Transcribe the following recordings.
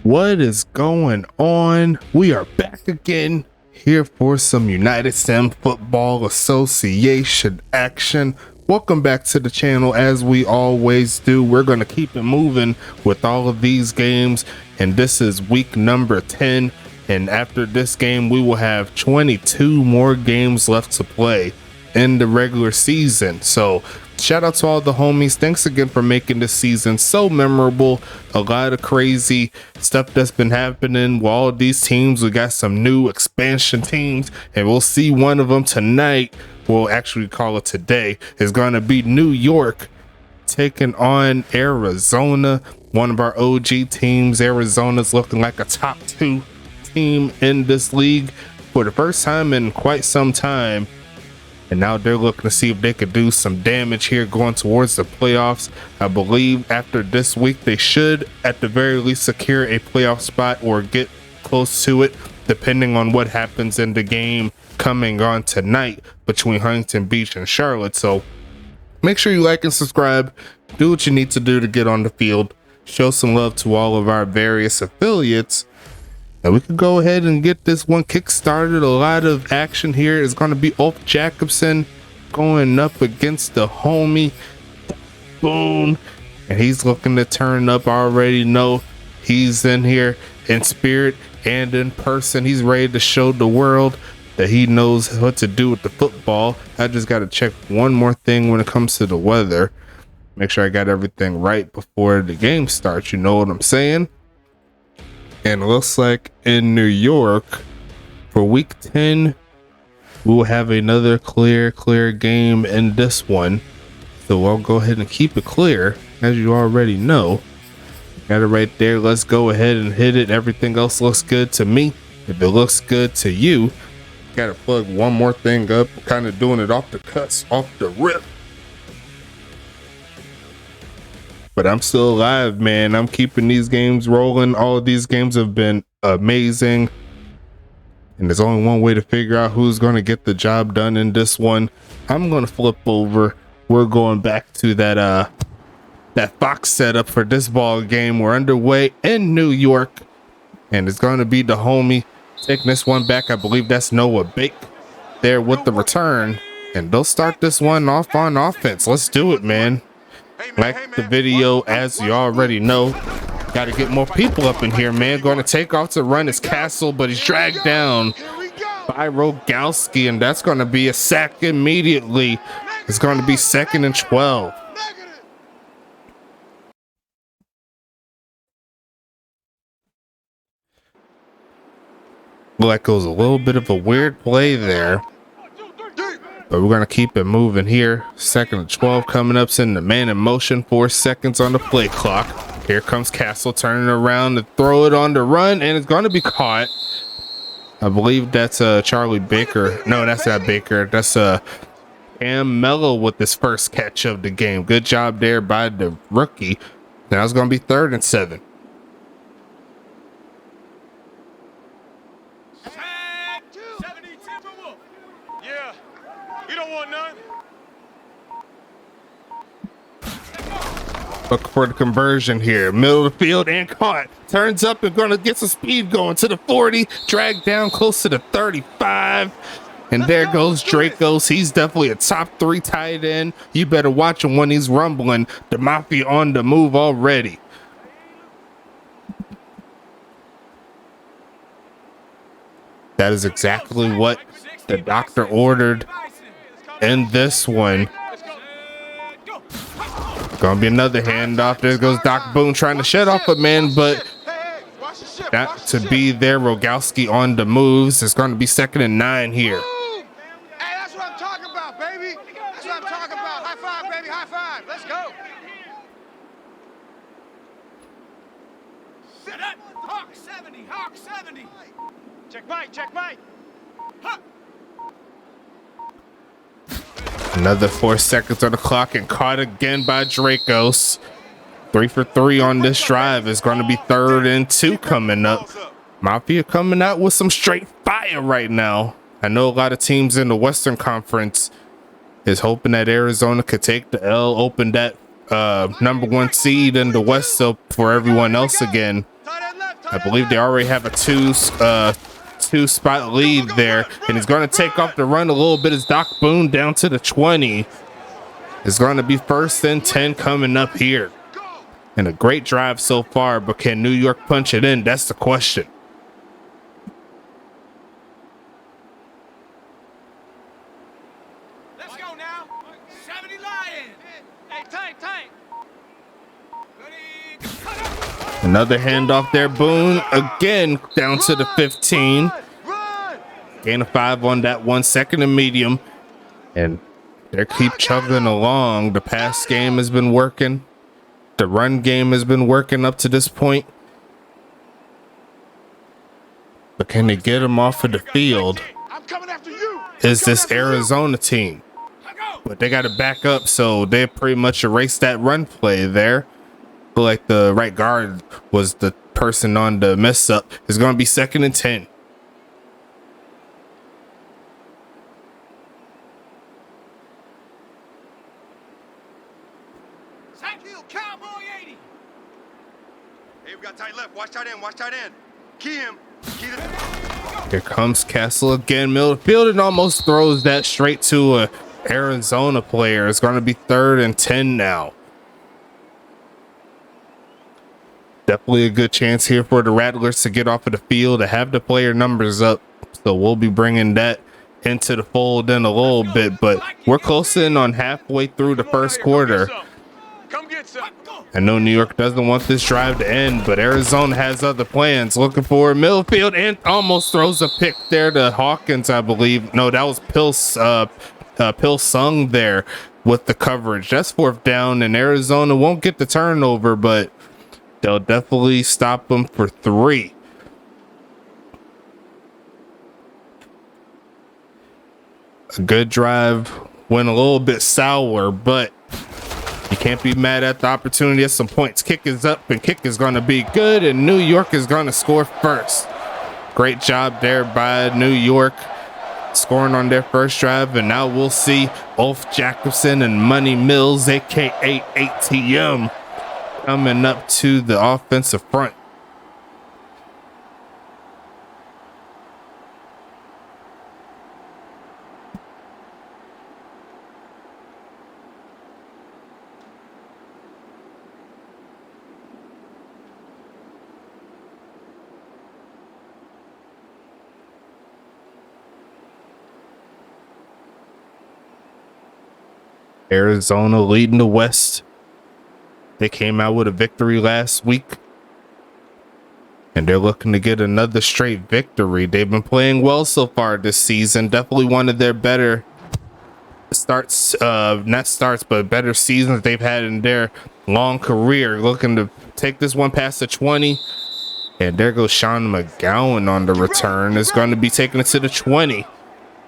What is going on? We are back again here for some United Sim Football Association action. Welcome back to the channel. As we always do, we're going to keep it moving with all of these games, and this is week number 10, and after this game we will have 22 more games left to play in the regular season. So shout out to all the homies. Thanks again for making this season so memorable. A lot of crazy stuff that's been happening with all these teams. We got some new expansion teams, and we'll see one of them tonight. We'll actually call it today. Is going to be New York taking on Arizona, one of our OG teams. Arizona's looking like a top 2 team in this league for the first time in quite some time. And now they're looking to see if they could do some damage here going towards the playoffs. I believe after this week, they should at the very least secure a playoff spot or get close to it, depending on what happens in the game coming on tonight between Huntington Beach and Charlotte. So make sure you like and subscribe. Do what you need to do to get on the field. Show some love to all of our various affiliates. And we can go ahead and get this one kick started. A lot of action here is going to be Ulf Jacobson going up against the homie Boone, and he's looking to turn up. I already know he's in here in spirit and in person. He's ready to show the world that he knows what to do with the football. I just got to check one more thing when it comes to the weather. Make sure I got everything right before the game starts. You know what I'm saying? And it looks like in New York for week 10, we will have another clear game in this one. So I'll go ahead and keep it clear, as you already know. Got it right there. Let's go ahead and hit it. Everything else looks good to me. If it looks good to you, gotta plug one more thing up. Kind of doing it off the cuts, off the rip. But I'm still alive, man. I'm keeping these games rolling. All of these games have been amazing. And there's only one way to figure out who's going to get the job done in this one. I'm going to flip over. We're going back to that Fox setup for this ball game. We're underway in New York. And it's going to be the homie taking this one back. I believe that's Noah Bake there with the return. And they'll start this one off on offense. Let's do it, man. Like the video, as you already know. Got to get more people up in here, man. Going to take off to run his castle, but he's dragged down by Rogalski, and that's going to be a sack immediately. It's going to be 2nd and 12. Like it was a little bit of a weird play there. But we're going to keep it moving here. 2nd and 12 coming up. Sending the man in motion. 4 seconds on the play clock. Here comes Castle turning around to throw it on the run. And it's going to be caught. I believe that's Charlie Baker. No, that's not Baker. That's Cam Mello with his first catch of the game. Good job there by the rookie. Now it's going to be 3rd and 7. Look for the conversion here. Middle of the field and caught. Turns up and going to get some speed going to the 40. Dragged down close to the 35. And there goes Dracos. He's definitely a top 3 tight end. You better watch him when he's rumbling. The Mafia on the move already. That is exactly what the doctor ordered in this one. Gonna be another handoff. There goes Doc Boone trying to shut off a man, but not to be there. Rogalski on the moves. It's going to be 2nd and 9 here. Hey, that's what I'm talking about, baby. That's what I'm talking about. High five, baby. High five. Let's go. Set up. Hawk 70. Hawk 70. Check Mike. Check Mike. Huh. Another 4 seconds on the clock and caught again by Dracos. 3 for 3 on this drive. Is going to be 3rd and 2 coming up. Mafia coming out with some straight fire right now. I know a lot of teams in the Western Conference is hoping that Arizona could take the L, open that #1 seed in the West up for everyone else again. I believe they already have a two spot lead there, and he's going to take off the run a little bit as Doc Boone down to the 20. It's going to be 1st and 10 coming up here. And a great drive so far, but can New York punch it in? That's the question. Let's go now. 70 Lions. Hey, tank. Another handoff there. Boone again down to the 15. Gain of 5 on that 1 second and medium. And they keep chugging along. The pass game has been working. The run game has been working up to this point. But can they get him off of the field? Is this Arizona team? But they got to back up, so they pretty much erased that run play there. Feel like the right guard was the person on the mess up. It's going to be 2nd and 10. Tight left. Watch tight end. Key him. Here comes Castle again. Middlefield and almost throws that straight to a Arizona player. It's going to be 3rd and 10 now. Definitely a good chance here for the Rattlers to get off of the field, to have the player numbers up. So we'll be bringing that into the fold in a little bit, but we're close in on halfway through the first quarter. I know New York doesn't want this drive to end, but Arizona has other plans. Looking for Middlefield and almost throws a pick there to Hawkins, I believe. No, that was Pilsung there with the coverage. That's 4th down, and Arizona won't get the turnover, but they'll definitely stop them for 3. A good drive went a little bit sour, but you can't be mad at the opportunity at some points. Kick is up, and kick is going to be good, and New York is going to score first. Great job there by New York, scoring on their first drive, and now we'll see Ulf Jacobson and Money Mills, aka ATM, coming up to the offensive front. Arizona leading the West. They came out with a victory last week, and they're looking to get another straight victory. They've been playing well so far this season. Definitely one of their better starts, but better seasons they've had in their long career. Looking to take this one past the 20, and there goes Sean McGowan on the return. It's going to be taking it to the 20,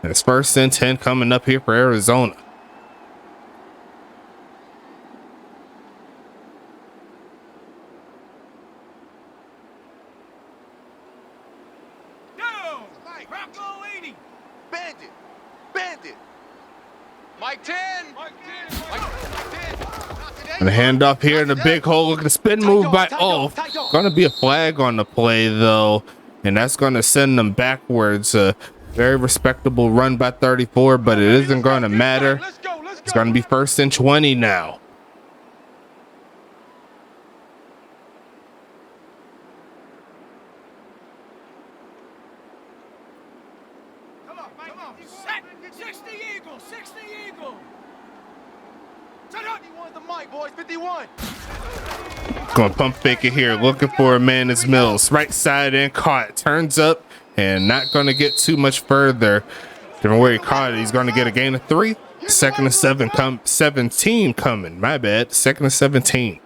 and it's 1st and 10 coming up here for Arizona. And a handoff here in the big hole. Look at the spin move by Ulf. Going to be a flag on the play, though, and that's going to send them backwards. A very respectable run by 34, but it isn't going to matter. It's going to be 1st and 20 now. Going to pump fake it here, looking for a man is Mills. Right side and caught. Turns up and not going to get too much further than where he caught it. He's going to get a gain of 3. 2nd and 17 coming. My bad. 2nd and 17.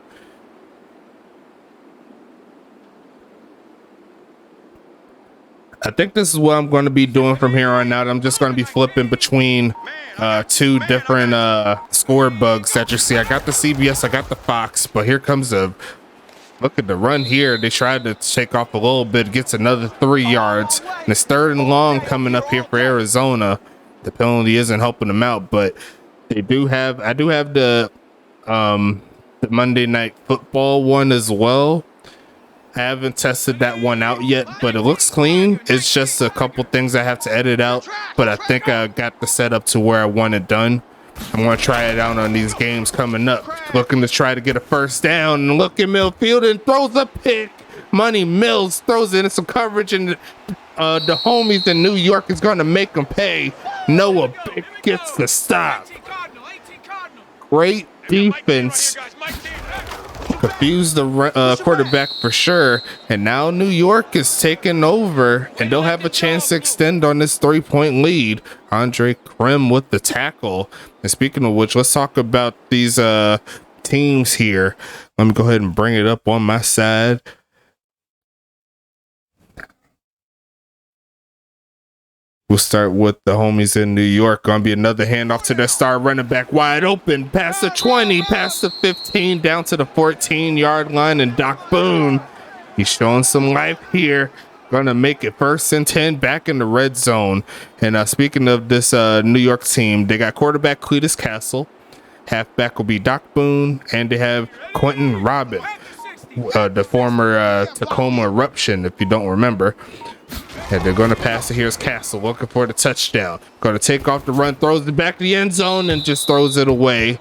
I think this is what I'm going to be doing from here on out. I'm just going to be flipping between 2 different score bugs that you see. I got the CBS, I got the Fox, but here comes look at the run here. They tried to take off a little bit, gets another 3 yards, and it's 3rd and long coming up here for Arizona. The penalty isn't helping them out, but I do have the Monday Night Football one as well. I haven't tested that one out yet, but it looks clean. It's just a couple things I have to edit out, but I think I got the setup to where I want it done. I'm going to try it out on these games coming up. Looking to try to get a first down, and look at midfield and throws a pick. Money Mills throws it in some coverage, and the homies in New York is going to make them pay. Noah Big gets the stop. Great defense. Confused the quarterback for sure, and now New York is taking over, and they'll have a chance to extend on this 3-point lead. Andre Krim with the tackle. And speaking of which, let's talk about these teams here. Let me go ahead and bring it up on my side. We'll start with the homies in New York. Gonna be another handoff to their star running back, wide open, past the 20, past the 15, down to the 14-yard line, and Doc Boone, he's showing some life here. Gonna make it 1st and 10 back in the red zone. And speaking of this New York team, they got quarterback Cletus Castle, halfback will be Doc Boone, and they have Quentin Robin, the former Tacoma Eruption, if you don't remember. And they're going to pass it. Here's Castle looking for the touchdown. Going to take off the run, throws it back to the end zone, and just throws it away.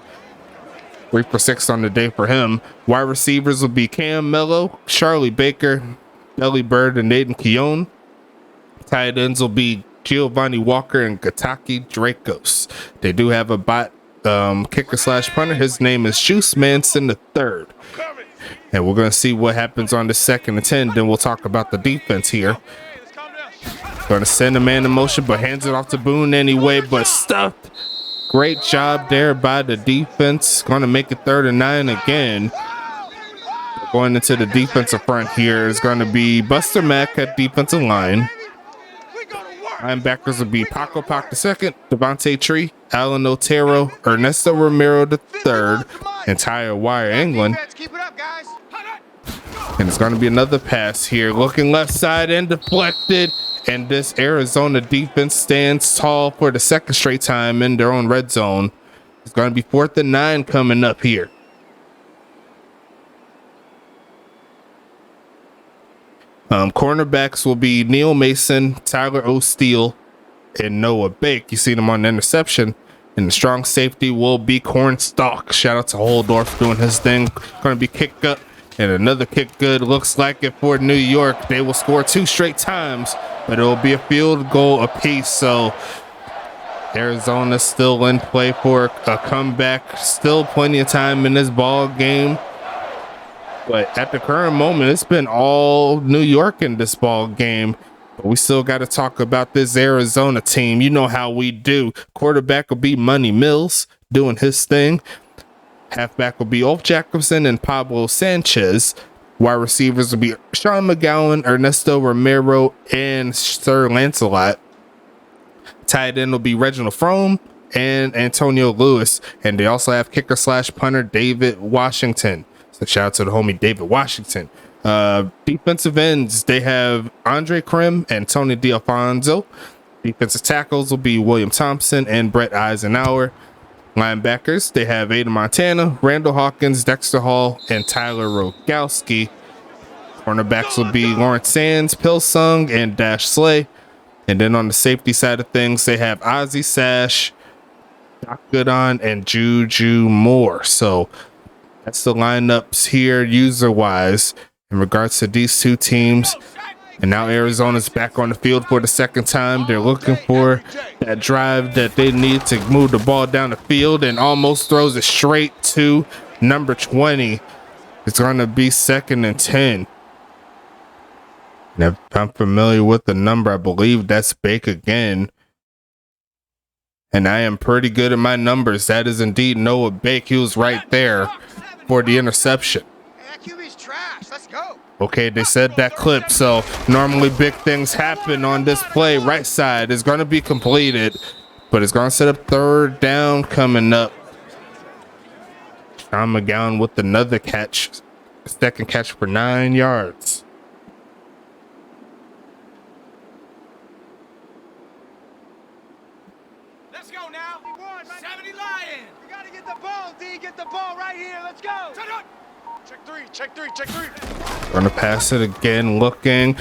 3 for 6 on the day for him. Wide receivers will be Cam Mello, Charlie Baker, Belly Bird, and Nathan Keown. Tight ends will be Giovanni Walker and Gataki Dracos. They do have a bot kicker / punter. His name is Juice Manson III. And we're going to see what happens on the 2nd and 10. Then we'll talk about the defense here. Going to send a man in motion, but hands it off to Boone anyway, but stuffed. Great job there by the defense. Going to make it 3rd and 9 again. Going into the defensive front here is going to be Buster Mack at defensive line. Linebackers will be Paco Pac II, Devontae Tree, Alan Otero, Ernesto Romero III, and Tyre Wire England. And it's going to be another pass here. Looking left side and deflected. And this Arizona defense stands tall for the 2nd straight time in their own red zone. It's going to be 4th and 9 coming up here. Cornerbacks will be Neil Mason, Tyler O'Steele, and Noah Bake. You see them on the interception. And the strong safety will be Cornstalk. Shout out to Holdorf doing his thing. Going to be kicked up. And another kick good. Looks like it for New York. They will score 2 straight times, but it will be a field goal apiece. So Arizona still in play for a comeback. Still plenty of time in this ball game. But at the current moment, it's been all New York in this ball game. But we still got to talk about this Arizona team. You know how we do. Quarterback will be Money Mills doing his thing. Halfback will be Ulf Jacobson and Pablo Sanchez. Wide receivers will be Sean McGowan, Ernesto Romero, and Sir Lancelot. Tight end will be Reginald Frome and Antonio Lewis. And they also have kicker / punter David Washington. So shout out to the homie David Washington. Defensive ends, they have Andre Krim and Tony D'Alfonso. Defensive tackles will be William Thompson and Brett Eisenhower. Linebackers, they have Ada Montana, Randall Hawkins, Dexter Hall, and Tyler Rogowski. Cornerbacks will be Lawrence Sands, Pilsung, and Dash Slay. And then on the safety side of things, they have Ozzie Sash, Doc Goodon, and Juju Moore. So that's the lineups here user-wise in regards to these two teams. And now Arizona's back on the field for the 2nd time. They're looking for that drive that they need to move the ball down the field, and almost throws it straight to number 20. It's going to be 2nd and 10. And if I'm familiar with the number, I believe that's Bake again. And I am pretty good at my numbers. That is indeed Noah Bake. He was right there for the interception. That QB's trash. Let's go. Okay, they said that clip, so normally big things happen on this play. Right side is going to be completed, but it's going to set up 3rd down coming up. Sean McGowan with another catch, 2nd catch for 9 yards. Let's go now. 70 Lions. You got to get the ball, D. Get the ball right here. Let's go. Check 3. Gonna pass it again, looking,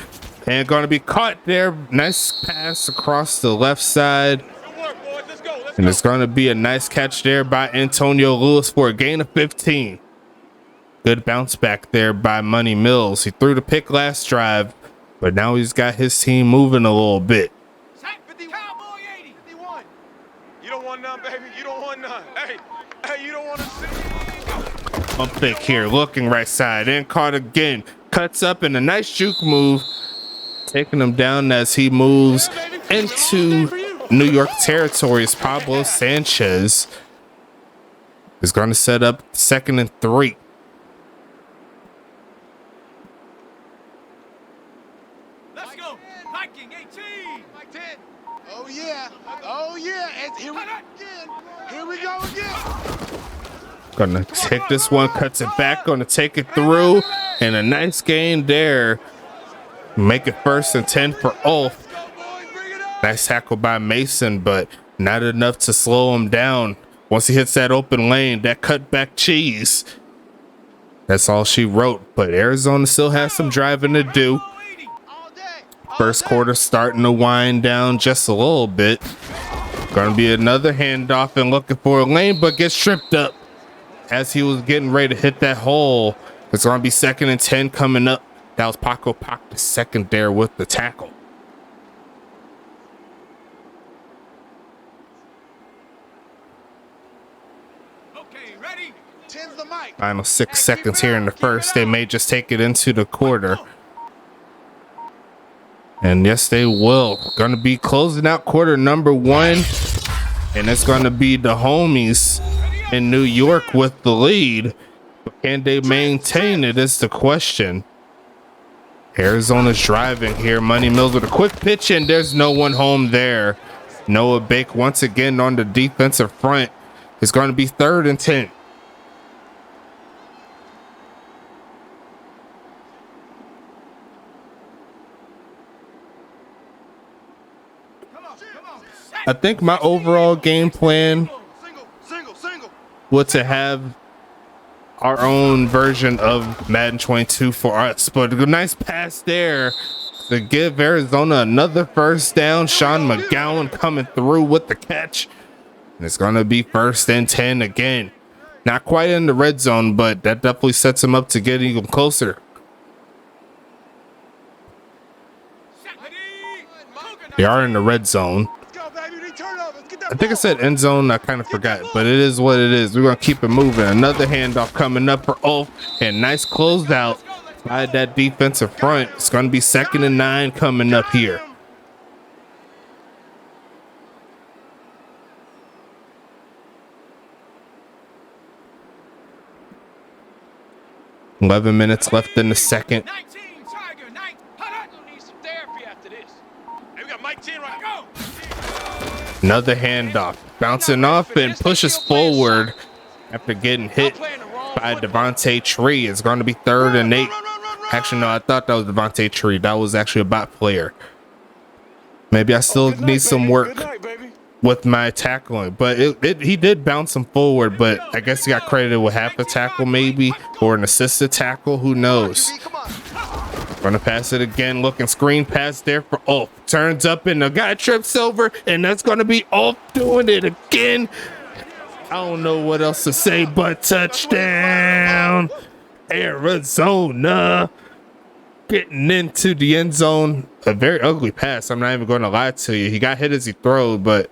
and gonna be caught there. Nice pass across the left side. And it's gonna be a nice catch there by Antonio Lewis for a gain of 15. Good bounce back there by Money Mills. He threw the pick last drive, but now he's got his team moving a little bit. You don't want none, baby. You don't want none. Hey, you don't want to see. Pump fake here, looking right side, and caught again. Cuts up in a nice juke move, taking him down as he moves into New York territory. As Pablo Sanchez is going to set up 2nd and 3. Let's go. Viking 18. Mike 10. Oh yeah. Oh yeah. And here we go again. Here we go again. Gonna take this one, cuts it back, gonna take it through, and a nice gain there. Make it 1st and 10 for Ulf. Nice tackle by Mason, but not enough to slow him down. Once he hits that open lane, that cutback cheese. That's all she wrote, but Arizona still has some driving to do. First quarter starting to wind down just a little bit. Gonna be another handoff and looking for a lane, but gets tripped up as he was getting ready to hit that hole. It's gonna be 2nd and 10 coming up. That was Paco Pac, the second there with the tackle. Okay, ready? 10's the mic. Final 6 seconds here in the first. They may just take it into the quarter. And yes, they will. Gonna be closing out quarter number 1. And it's gonna be the homies in New York with the lead. But can they maintain it is the question. Arizona's driving here. Money Mills with a quick pitch, and there's no one home there. Noah Bake once again on the defensive front. It's going to be 3rd and 10. I think my overall game plan was to have our own version of Madden 22 for us, but a nice pass there to give Arizona another 1st down. Sean McGowan coming through with the catch, and it's going to be 1st and 10 again. Not quite in the red zone, but that definitely sets him up to get even closer. They are in the red zone. I think I said end zone. I kind of forgot, but it is what it is. We're going to keep it moving. Another handoff coming up for Ulf, and nice closeout by that defensive front. It's going to be 2nd and 9 coming up here. $11 minutes left in the second. Another handoff, bouncing off and pushes forward after getting hit by Devontae Tree. It's going to be 3rd and 8. Actually, no, I thought that was Devontae Tree. That was actually a bot player. Maybe I still need some work with my tackling, but he did bounce him forward, but I guess he got credited with half a tackle maybe, or an assisted tackle. Who knows? Gonna pass it again, looking screen pass there for Ulf. Turns up and the guy trips over, and that's gonna be Ulf doing it again. I don't know what else to say, but touchdown, Arizona. Getting into the end zone. A very ugly pass. I'm not even going to lie to you. He got hit as he threw, but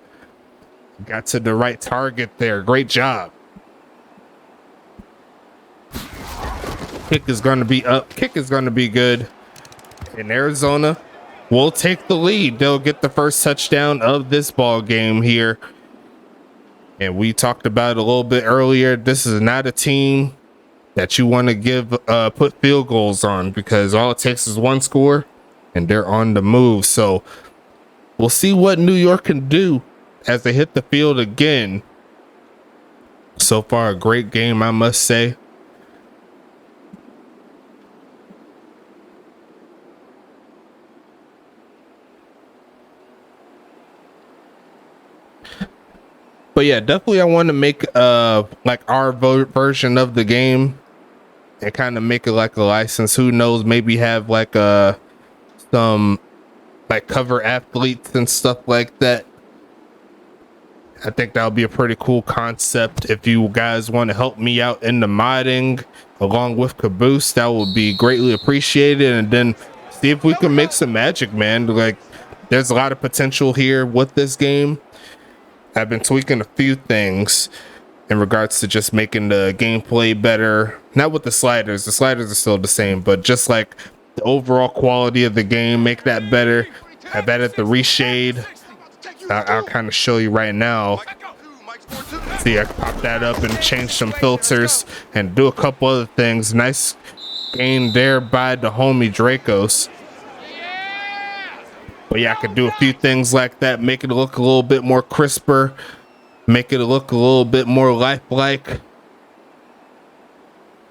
got to the right target there. Great job. Kick is going to be up. Kick is going to be good. And Arizona will take the lead. They'll get the first touchdown of this ball game here. And we talked about it a little bit earlier. This is not a team that you want to give put field goals on, because all it takes is one score and they're on the move. So we'll see what New York can do as they hit the field again. So far, a great game, I must say. But yeah, definitely I want to make like our version of the game and kind of make it like a license. Who knows, maybe have like some like cover athletes and stuff like that. I think that would be a pretty cool concept. If you guys want to help me out in the modding along with Caboose, that would be greatly appreciated. And then see if we can make some magic, man. Like, there's a lot of potential here with this game. I've been tweaking a few things in regards to just making the gameplay better. Not with the sliders are still the same, but just like the overall quality of the game, make that better. I've added the reshade. I'll kind of show you right now. See, I can pop that up and change some filters and do a couple other things. Nice gain there by the homie Dracos. But yeah, I could do a few things like that, make it look a little bit more crisper, make it look a little bit more lifelike.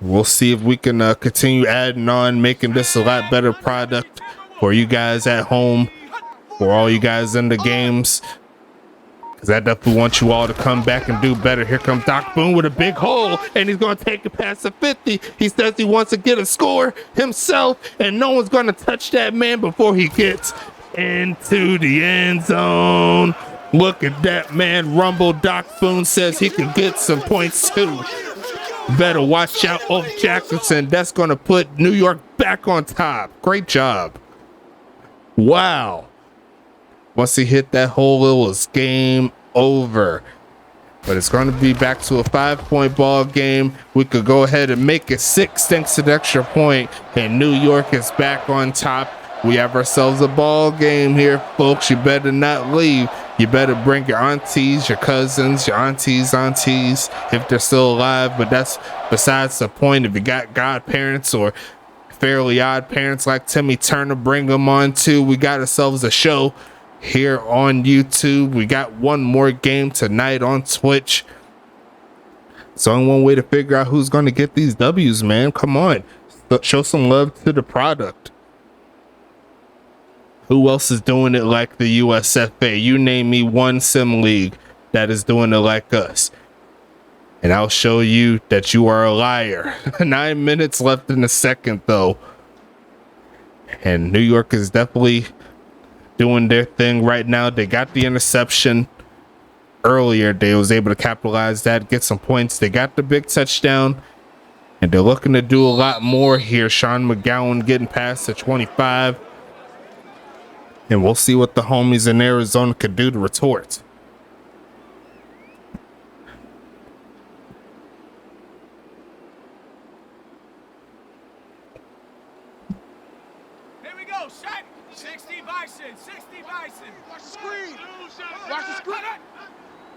We'll see if we can continue adding on, making this a lot better product for you guys at home, for all you guys in the games, because I definitely want you all to come back and do better. Here comes Doc Boone with a big hole, and he's going to take it past the 50. He says he wants to get a score himself, and no one's going to touch that man before he gets into the end zone. Look at that man rumble. Doc Boone says he can get some points too. Better watch out, Ulf Jackson. That's going to put New York back on top. Great job. Wow. Once he hit that hole, it was game over. But it's going to be back to a 5-point ball game. We could go ahead and make it 6 thanks to the extra point, and New York is back on top. We have ourselves a ball game here, folks. You better not leave. You better bring your aunties, your cousins, your aunties, if they're still alive. But that's besides the point. If you got godparents or fairly odd parents like Timmy Turner, bring them on too. We got ourselves a show here on YouTube. We got one more game tonight on Twitch. It's only one way to figure out who's going to get these W's, man. Come on, show some love to the product. Who else is doing it like the USFA? You name me one sim league that is doing it like us, and I'll show you that you are a liar. 9 minutes left in the second though, and New York is definitely doing their thing right now. They got the interception earlier. They was able to capitalize that, get some points. They got the big touchdown, and they're looking to do a lot more here. Sean McGowan getting past the 25, and we'll see what the homies in Arizona could do to retort. Here we go, set. 60 Bison, 60 Bison. Watch the screen. Watch the screen.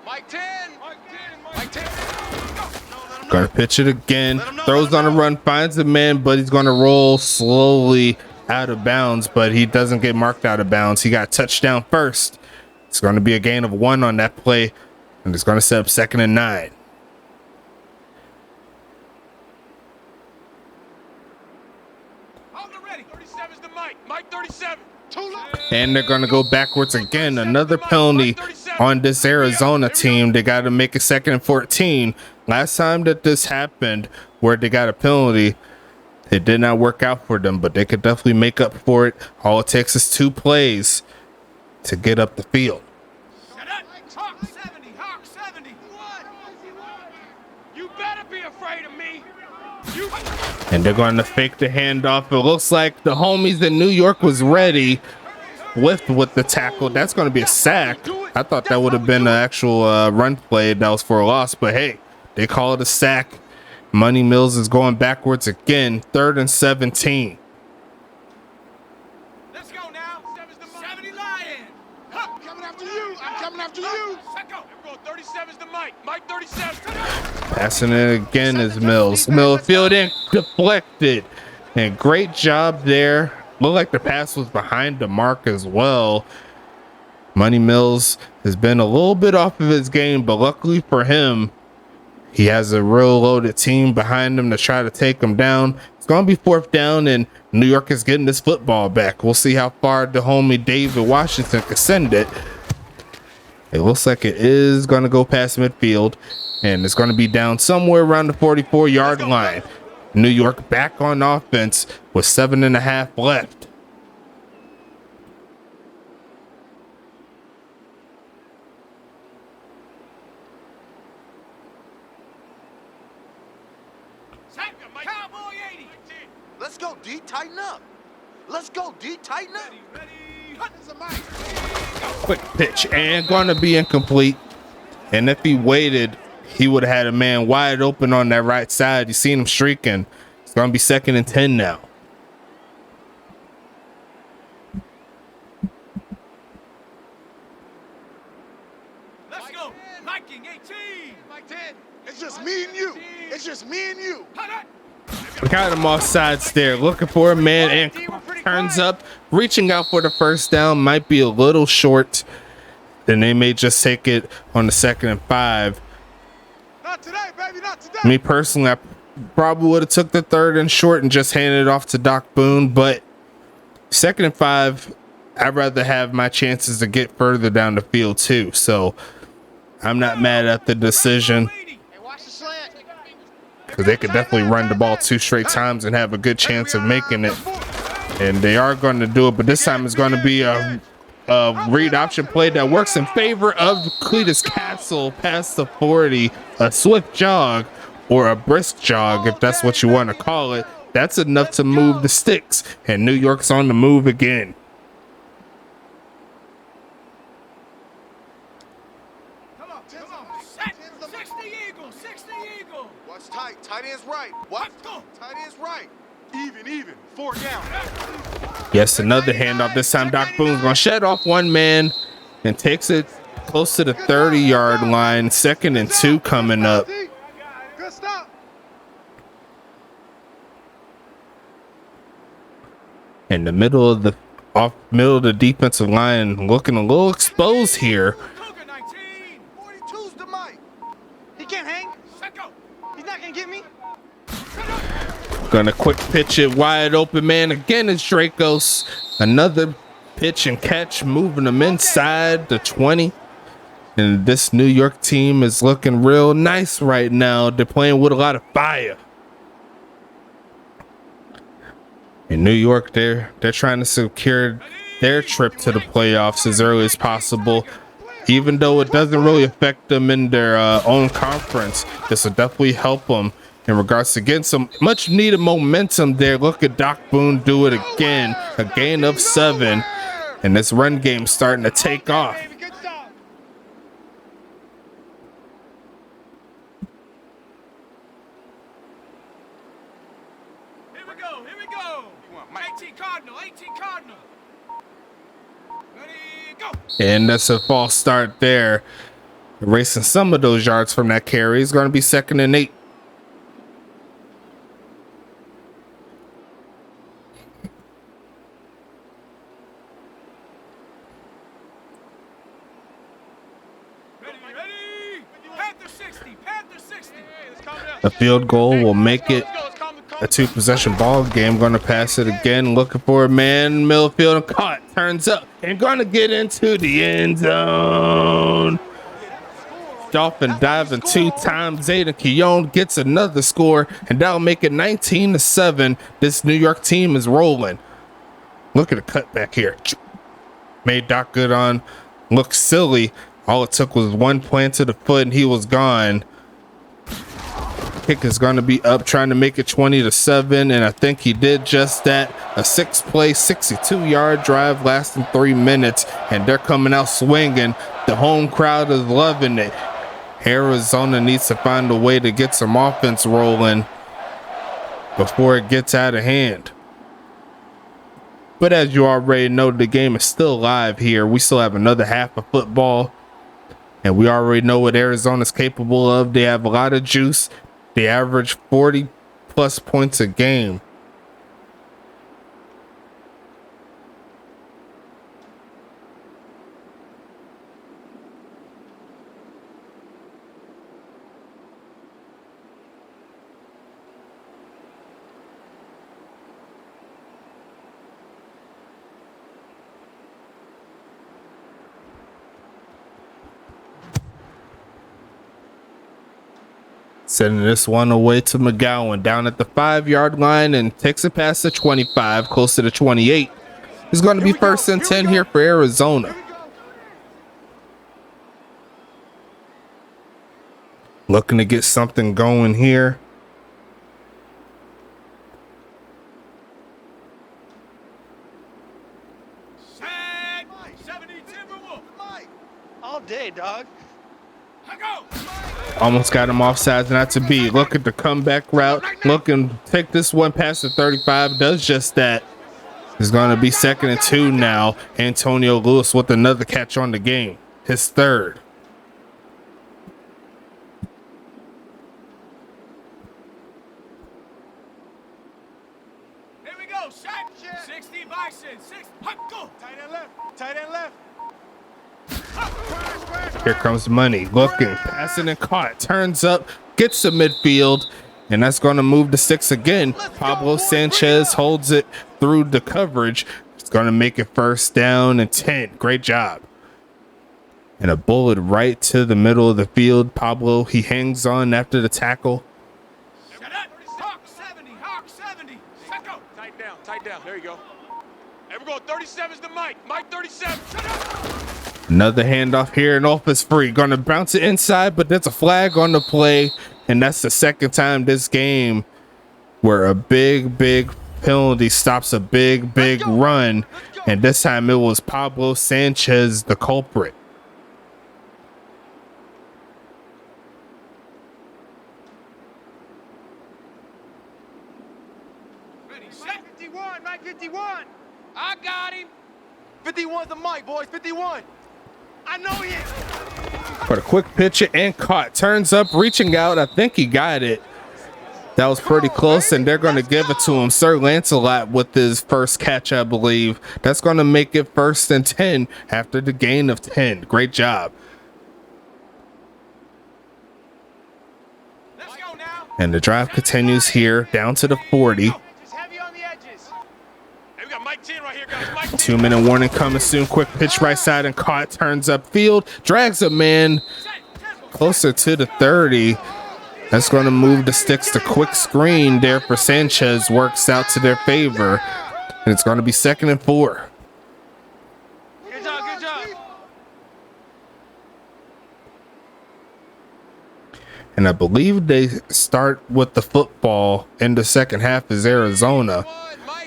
Mike 10. Mike 10. Gonna pitch it again. Throws on a run, finds the man, but he's gonna roll slowly out of bounds, but he doesn't get marked out of bounds. He got touchdown first. It's going to be a gain of 1 on that play, and it's going to set up 2nd and 9. Mike 37. And they're going to go backwards again. Another penalty on this Arizona team. They got to make it 2nd and 14. Last time that this happened, where they got a penalty, it did not work out for them, but they could definitely make up for it. All it takes is 2 plays to get up the field. Hawk 70, Hawk 70. You better be afraid of me. And they're going to fake the handoff. It looks like the homies in New York was ready with the tackle. That's going to be a sack. I thought that would have been an actual run play that was for a loss, but hey, they call it a sack. Money Mills is going backwards again. 3rd and 17. Let's go now. 70 Lion. I'm coming after you. I'm coming after you. Let's go. I'm going 37's to Mike. Mike 37. Passing it again is Mills. Mills fielding, deflected. And great job there. Looked like the pass was behind the mark as well. Money Mills has been a little bit off of his game, but luckily for him, he has a real loaded team behind him to try to take him down. It's going to be 4th down, and New York is getting this football back. We'll see how far the homie David Washington can send it. It looks like it is going to go past midfield, and it's going to be down somewhere around the 44-yard line. New York back on offense with 7.5 left. Cowboy 80. Let's go, D. Tighten up. Let's go, D. Tighten up. Quick pitch and going to be incomplete. And if he waited, he would have had a man wide open on that right side. You seen him streaking. It's going to be 2nd and 10 now. Let's go. Liking 18. Mike 10. It's just me and you. It's just me and you. Got him off sides there, looking for a man, and turns up, reaching out for the first down. Might be a little short. Then they may just take it on the 2nd and 5. Not today, baby. Not today. Me personally, I probably would have took the 3rd and short and just handed it off to Doc Boone. But 2nd and 5, I'd rather have my chances to get further down the field too. So I'm not mad at the decision, because they could definitely run the ball 2 straight times and have a good chance of making it. And they are going to do it, but this time it's going to be a read option play that works in favor of Cletus Castle past the 40. A swift jog, or a brisk jog, if that's what you want to call it. That's enough to move the sticks, and New York's on the move again. Come on. Set. 60 Eagle. 60 Eagle. Watch tight. Tight end's right. Watch. Tight end's right. Even. 4 down. Yes, another handoff. This time Doc Boone's going to shed off one man and takes it close to the 30-yard line. 2nd and 2 coming up. Good stop. In the middle of the defensive line, looking a little exposed here. Cougar 19. 42's the mic. He can't hang. Set go. He's not gonna get me. Gonna quick pitch it wide open, man. Again, it's Dracos. Another pitch and catch, moving them inside the 20. And this New York team is looking real nice right now. They're playing with a lot of fire. In New York, they're trying to secure their trip to the playoffs as early as possible. Even though it doesn't really affect them in their own conference, this will definitely help them in regards to getting some much needed momentum there. Look at Doc Boone do it again. A gain of 7. And this run game starting to take off. Here we go. 18 Cardinal. Ready, go. And that's a false start there. Erasing some of those yards from that carry. It's going to be 2nd and 8. Ready. Panther 60. The field goal will make it a 2-possession ball game. Going to pass it again, looking for a man, middle field, and caught. Turns up and going to get into the end zone. Dolphin diving 2 times. Zayden Keown gets another score, and that'll make it 19-7. This New York team is rolling. Look at the cut back here. Made Doc Good on look silly. All it took was one plant to the foot, and he was gone. Kick is going to be up, trying to make it 20-7, and I think he did just that. A 6-play, 62-yard drive lasting 3 minutes, and they're coming out swinging. The home crowd is loving it. Arizona needs to find a way to get some offense rolling before it gets out of hand. But as you already know, the game is still live here. We still have another half of football, and we already know what Arizona's capable of. They have a lot of juice. They average 40+ points a game. Sending this one away to McGowan down at the 5-yard line and takes it past the 25, close to the 28. It's going to be first and 10 here for Arizona. Looking to get something going here. All day, dog. Almost got him offsides, not to be. Look at the comeback route. Looking to take this one past the 35. Does just that. It's going to be 2nd and 2 now. Antonio Lewis with another catch on the game. His third. Here we go. Shot. 60 Bison. 60. Go. Tight end left. Tight end left. Here comes Money, looking, passing and caught, turns up, gets to midfield, and that's going to move to 6 again. Pablo Sanchez holds it through the coverage. It's going to make it first down and 10. Great job. And a bullet right to the middle of the field. Pablo, he hangs on after the tackle. Hawk 70. Hawk 70. Tight down. Tight down. There you go. Hey, we're going 37's to Mike. Mike 37. Shut up. Another handoff here, and off is free. Gonna bounce it inside, but there's a flag on the play, and that's the second time this game where a big penalty stops a big run, and this time it was Pablo Sanchez, the culprit. Ready, set. 51, Mike 51. I got him. 51's the Mike, boys. 51. I know he is. For the quick pitch and caught, turns up, reaching out. I think he got it. That was pretty close, and they're going to give it to him. Sir Lancelot with his first catch, I believe. That's going to make it first and 10 after the gain of 10. Great job. Let's go now. And the drive continues here down to the 40. Just heavy on the edges. Hey, we got Mike 10 right here, guys. Mike 10. 2-minute warning coming soon. Quick pitch right side and caught. Turns up field. Drags a man closer to the 30. That's going to move the sticks to quick screen there for Sanchez. Works out to their favor. And it's going to be 2nd and 4. Good job. Good job. And I believe they start with the football in the second half as Arizona.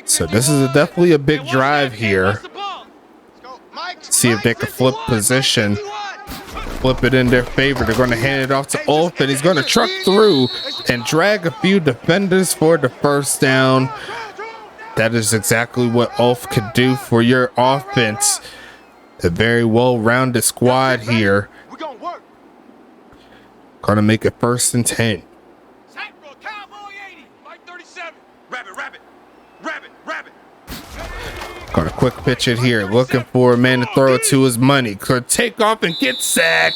So this is definitely a big drive here. See if they can flip position. Flip it in their favor. They're going to hand it off to Ulf, and he's going to truck through and drag a few defenders for the first down. That is exactly what Ulf could do for your offense. A very well-rounded squad here. Going to make it 1st and 10. Gonna quick pitch it here, looking for a man to throw it to his Money. Could take off and get sacked.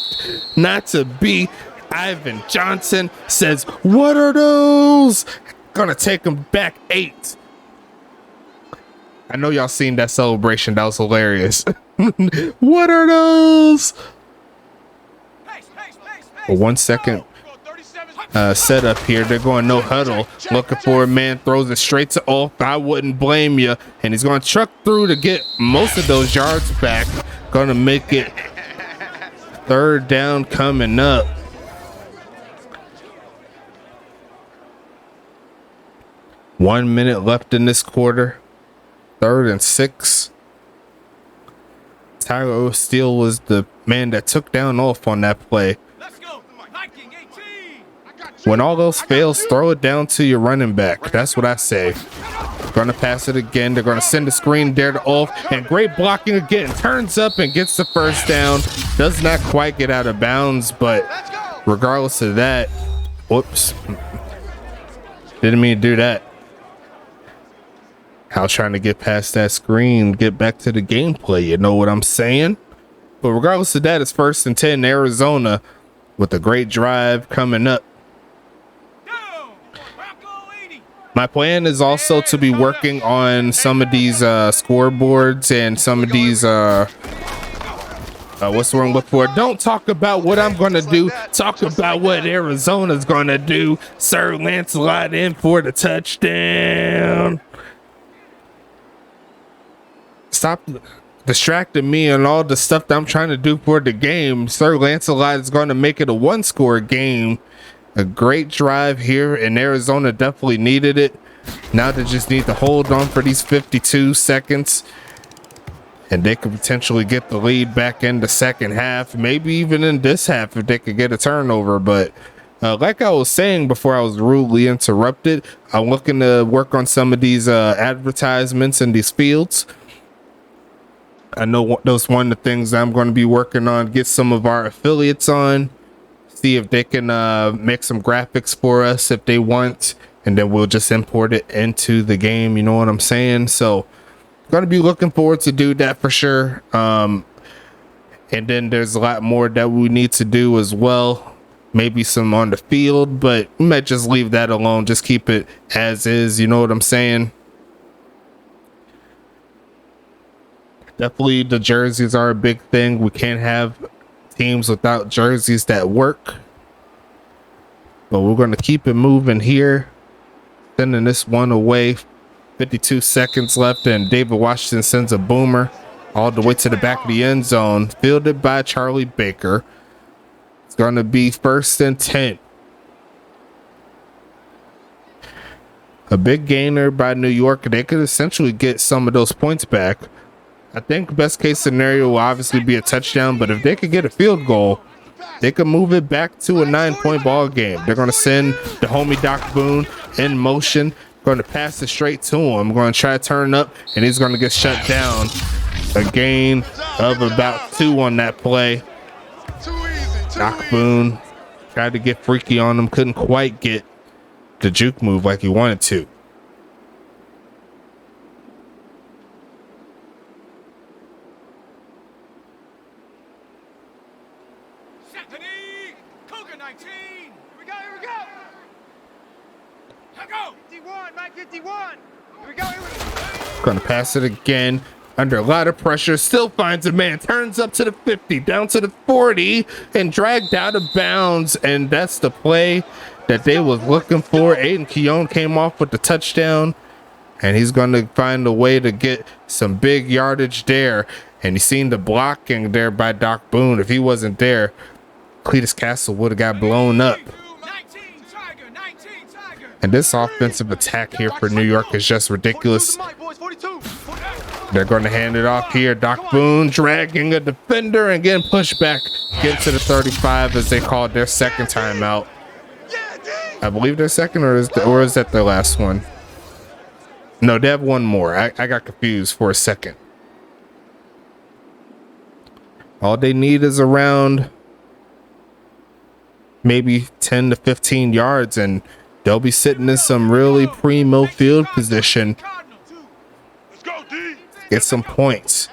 Not to be. Ivan Johnson says, "What are those?" Gonna take him back 8. I know y'all seen that celebration. That was hilarious. What are those? For 1 second setup here. They're going no huddle. Looking for a man, throws it straight to Ulf. I wouldn't blame you. And he's going to truck through to get most of those yards back. Going to make it 3rd down coming up. One minute left in this quarter. 3rd and 6. Tyler Steele was the man that took down Ulf on that play. When all else fails, throw it down to your running back. That's what I say. Gonna pass it again. They're gonna send a screen there to Ulf, and great blocking again. Turns up and gets the first down. Does not quite get out of bounds, but regardless of that, whoops. Didn't mean to do that. How trying to get past that screen, get back to the gameplay. You know what I'm saying? But regardless of that, it's 1st and 10 Arizona with a great drive coming up. My plan is also to be working on some of these scoreboards and some of these what's wrong with for? Don't talk about what I'm gonna do. Talk about what Arizona's gonna do. Sir Lancelot in for the touchdown. Stop distracting me and all the stuff that I'm trying to do for the game. Sir Lancelot is going to make it a 1-score game. A great drive here in Arizona, definitely needed it. Now they just need to hold on for these 52 seconds, and they could potentially get the lead back in the second half, maybe even in this half if they could get a turnover. But like I was saying before I was rudely interrupted, I'm looking to work on some of these advertisements in these fields. I know those one of the things I'm going to be working on, get some of our affiliates on, see if they can make some graphics for us if they want, and then we'll just import it into the game. You know what I'm saying? So going to be looking forward to do that for sure. And then there's a lot more that we need to do as well. Maybe some on the field, but we might just leave that alone. Just keep it as is. You know what I'm saying? Definitely the jerseys are a big thing. We can't have teams without jerseys that work. But we're going to keep it moving here. Sending this one away. 52 seconds left, and David Washington sends a boomer all the way to the back of the end zone. Fielded by Charlie Baker. It's going to be 1st and 10. A big gainer by New York. They could essentially get some of those points back. I think best case scenario will obviously be a touchdown, but if they could get a field goal, they could move it back to a 9-point ball game. They're going to send the homie Doc Boone in motion, going to pass it straight to him, going to try to turn up, and he's going to get shut down. A gain of about 2 on that play. Doc Boone tried to get freaky on him, couldn't quite get the juke move like he wanted to. Gonna pass it again under a lot of pressure, still finds a man, turns up to the 50, down to the 40, and dragged out of bounds. And that's the play that they was looking for. Aiden Keown came off with the touchdown, and he's gonna find a way to get some big yardage there. And you seen the blocking there by Doc Boone. If he wasn't there, Cletus Castle would have got blown up. And this offensive attack here for New York is just ridiculous. They're going to hand it off here. Doc Boone dragging a defender and getting pushed back. Get to the 35 as they called their second timeout. I believe their second, or is that their last one? No, they have one more. I got confused for a second. All they need is around maybe 10 to 15 yards, and they'll be sitting in some really primo field position. Get some points.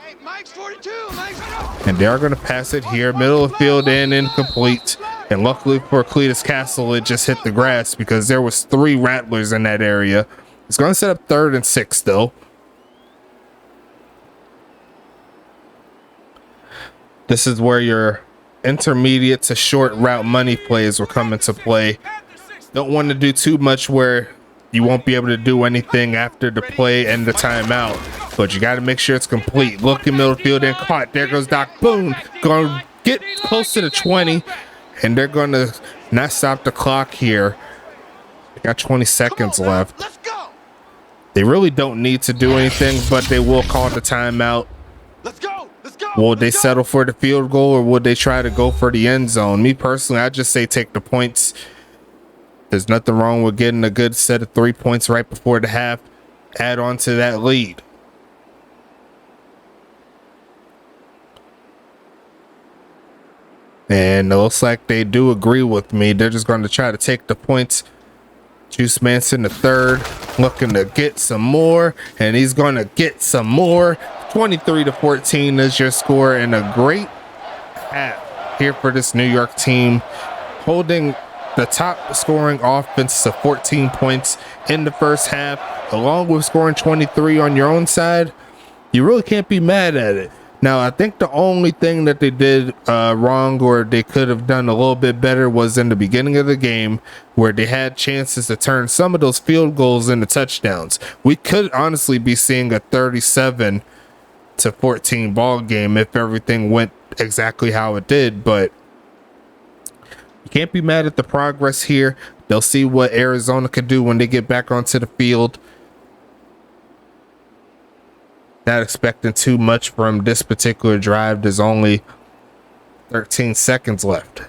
And they are going to pass it here. Middle of field and incomplete. And luckily for Cletus Castle, it just hit the grass because there was 3 rattlers in that area. It's going to set up 3rd and 6 though. This is where your intermediate to short route money plays will come into play. Don't want to do too much where you won't be able to do anything after the play and the timeout, but you got to make sure it's complete. Look in middle field and caught. There goes Doc Boone. Going to get close to the 20, and they're going to not stop the clock here. They got 20 seconds left. They really don't need to do anything, but they will call the timeout. Will they settle for the field goal, or would they try to go for the end zone? Me personally, I just say take the points. There's nothing wrong with getting a good set of 3 points right before the half. Add on to that lead. And it looks like they do agree with me. They're just going to try to take the points. Juice Manson the 3rd, looking to get some more, and he's going to get some more. 23-14 is your score, and a great half here for this New York team, holding the top scoring offense of 14 points in the first half, along with scoring 23 on your own side. You really can't be mad at it. Now, I think the only thing that they did wrong, or they could have done a little bit better, was in the beginning of the game where they had chances to turn some of those field goals into touchdowns. We could honestly be seeing a 37-14 ball game if everything went exactly how it did, but you can't be mad at the progress here. They'll see what Arizona could do when they get back onto the field. Not expecting too much from this particular drive. There's only 13 seconds left.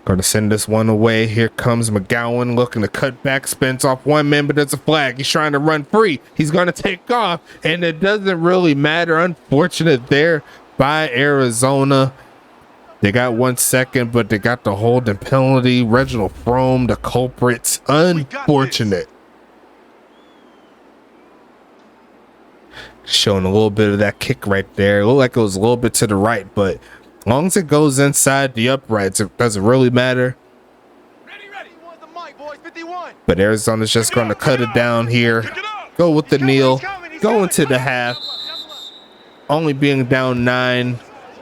Gonna send this one away. Here comes McGowan looking to cut back, spins off one man, but there's a flag. He's trying to run free. He's gonna take off, and it doesn't really matter. Unfortunate there by Arizona. They got 1 second, but they got the holding penalty. Reginald Frome, the culprits. Unfortunate. Showing a little bit of that kick right there. It looked like it was a little bit to the right, but as long as it goes inside the uprights, it doesn't really matter. But Arizona's just going to cut it down here. Go with the kneel. Go into the half. Only being down 9.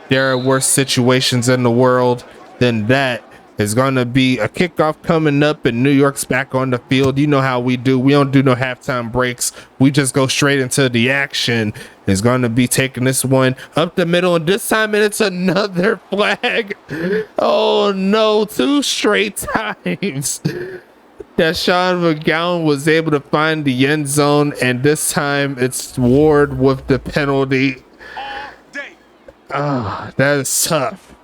There are worse situations in the world than that. Is going to be a kickoff coming up, and New York's back on the field. You know how we do. We don't do no halftime breaks. We just go straight into the action. Is going to be taking this one up the middle, and this time it's another flag. Oh no, 2 straight times that Sean McGowan was able to find the end zone, and this time it's Ward with the penalty. Ah, that is tough.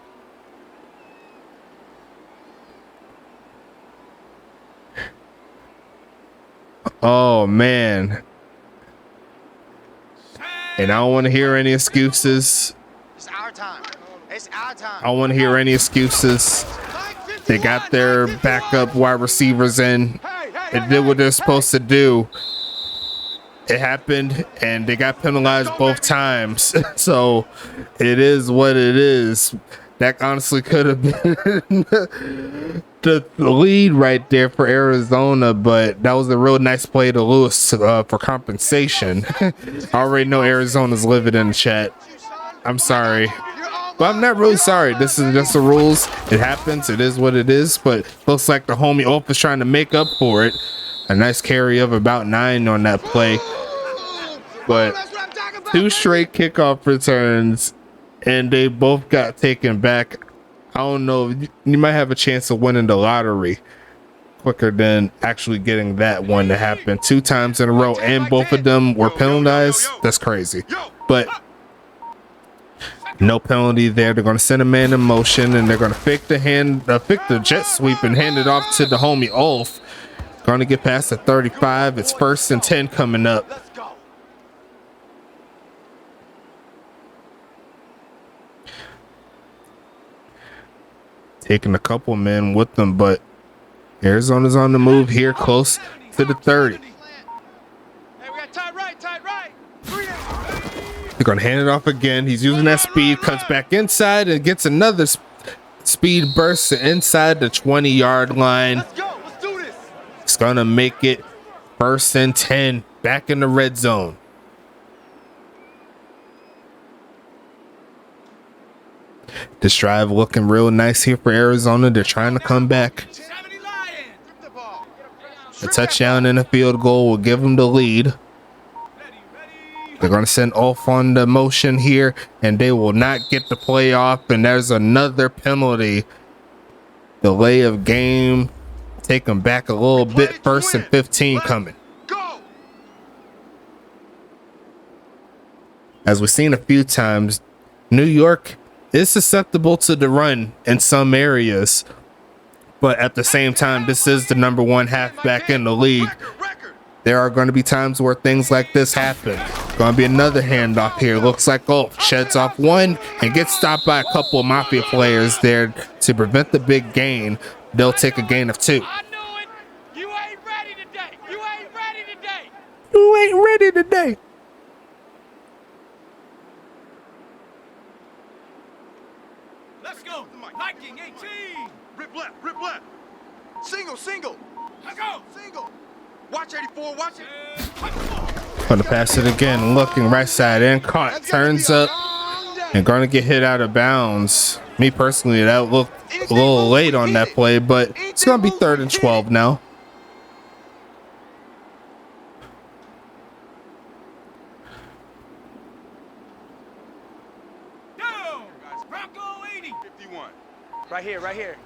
Oh man. And I don't want to hear any excuses. It's our time. It's our time. I don't want to hear any excuses. They got their backup wide receivers in. It did what they're supposed to do. It happened, and they got penalized both times. So it is what it is. That honestly could have been the lead right there for Arizona, but that was a real nice play to Lewis for compensation. I already know Arizona's livid in the chat. I'm sorry, but I'm not really sorry. This is just the rules. It happens. It is what it is, but looks like the homie Ulf is trying to make up for it. A nice carry of about 9 on that play, but 2 straight kickoff returns, and they both got taken back. I don't know. You might have a chance of winning the lottery quicker than actually getting that one to happen 2 times in a row, and both of them were penalized. That's crazy. But no penalty there. They're going to send a man in motion, and they're going to fake the jet sweep and hand it off to the homie Ulf. Going to get past the 35. It's 1st and 10 coming up. Taking a couple men with them, but Arizona's on the move here, close to the 30. They're going to hand it off again. He's using that speed, cuts back inside, and gets another speed burst inside the 20-yard line. It's going to make it 1st and 10, back in the red zone. This drive looking real nice here for Arizona. They're trying to come back. A touchdown and a field goal will give them the lead. They're going to send Ulf on the motion here, and they will not get the play off. And there's another penalty. Delay of game. Take them back a little bit. 1st and 15 coming. As we've seen a few times, New York is susceptible to the run in some areas, but at the same time, this is the #1 halfback in the league. There are going to be times where things like this happen. Going to be another handoff here. Looks like Ulf sheds off one and gets stopped by a couple of Mafia players there to prevent the big gain. They'll take a gain of 2. I knew it. You ain't ready today. You ain't ready today. You ain't ready today. Let's go. Viking 18. Rip left, rip left. Single, single. Let's go. Single. Watch 84, watch it. Gonna pass it again, looking right side and caught. Turns up and gonna get hit out of bounds. Me personally, that looked a little late on that play, but it's gonna be 3rd and 12 now. Right here, right here.